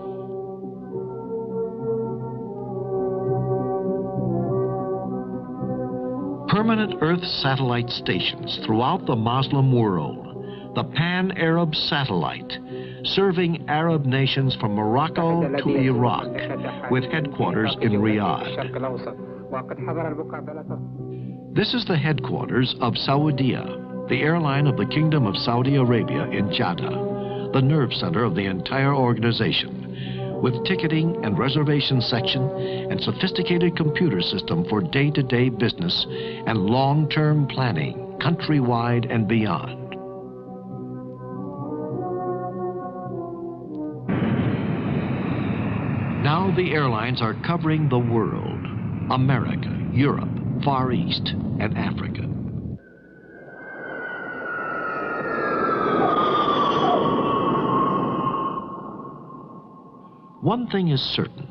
Permanent Earth satellite stations throughout the Muslim world, the Pan-Arab Satellite, serving Arab nations from Morocco to Iraq, with headquarters in Riyadh. This is the headquarters of Saudia, the airline of the Kingdom of Saudi Arabia in Jeddah, the nerve center of the entire organization, with ticketing and reservation section and sophisticated computer system for day-to-day business and long-term planning, countrywide and beyond. Now the airlines are covering the world: America, Europe, Far East, and Africa. One thing is certain.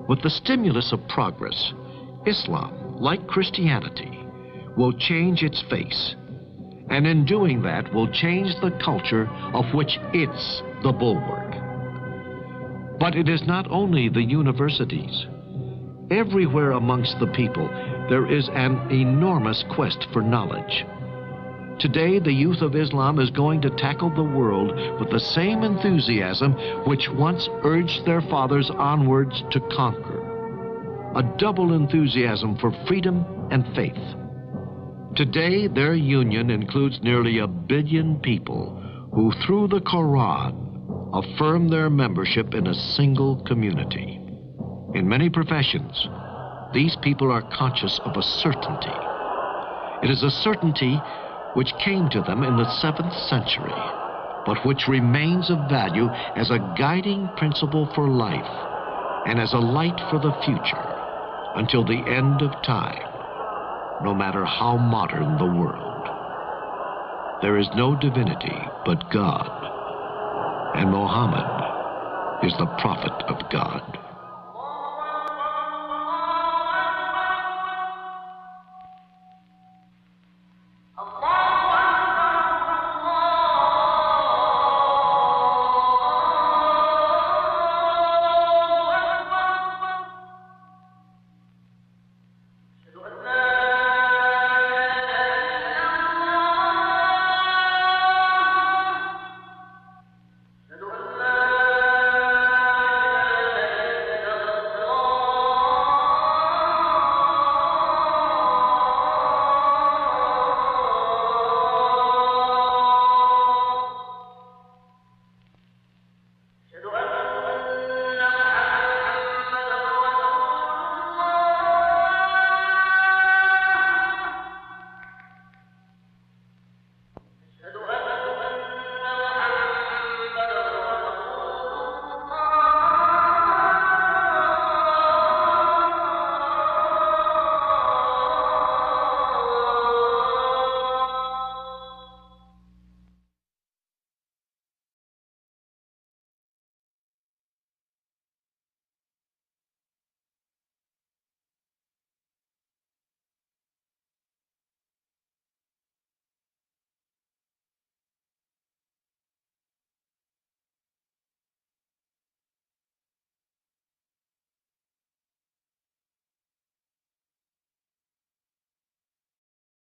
With the stimulus of progress, Islam, like Christianity, will change its face, and in doing that will change the culture of which it's the bulwark. But it is not only the universities. Everywhere amongst the people, there is an enormous quest for knowledge. Today, the youth of Islam is going to tackle the world with the same enthusiasm which once urged their fathers onwards to conquer. A double enthusiasm for freedom and faith. Today, their union includes nearly 1 billion people who, through the Quran, affirm their membership in a single community. In many professions, these people are conscious of a certainty. It is a certainty which came to them in the 7th century, but which remains of value as a guiding principle for life and as a light for the future until the end of time, no matter how modern the world. There is no divinity but God, and Muhammad is the prophet of God.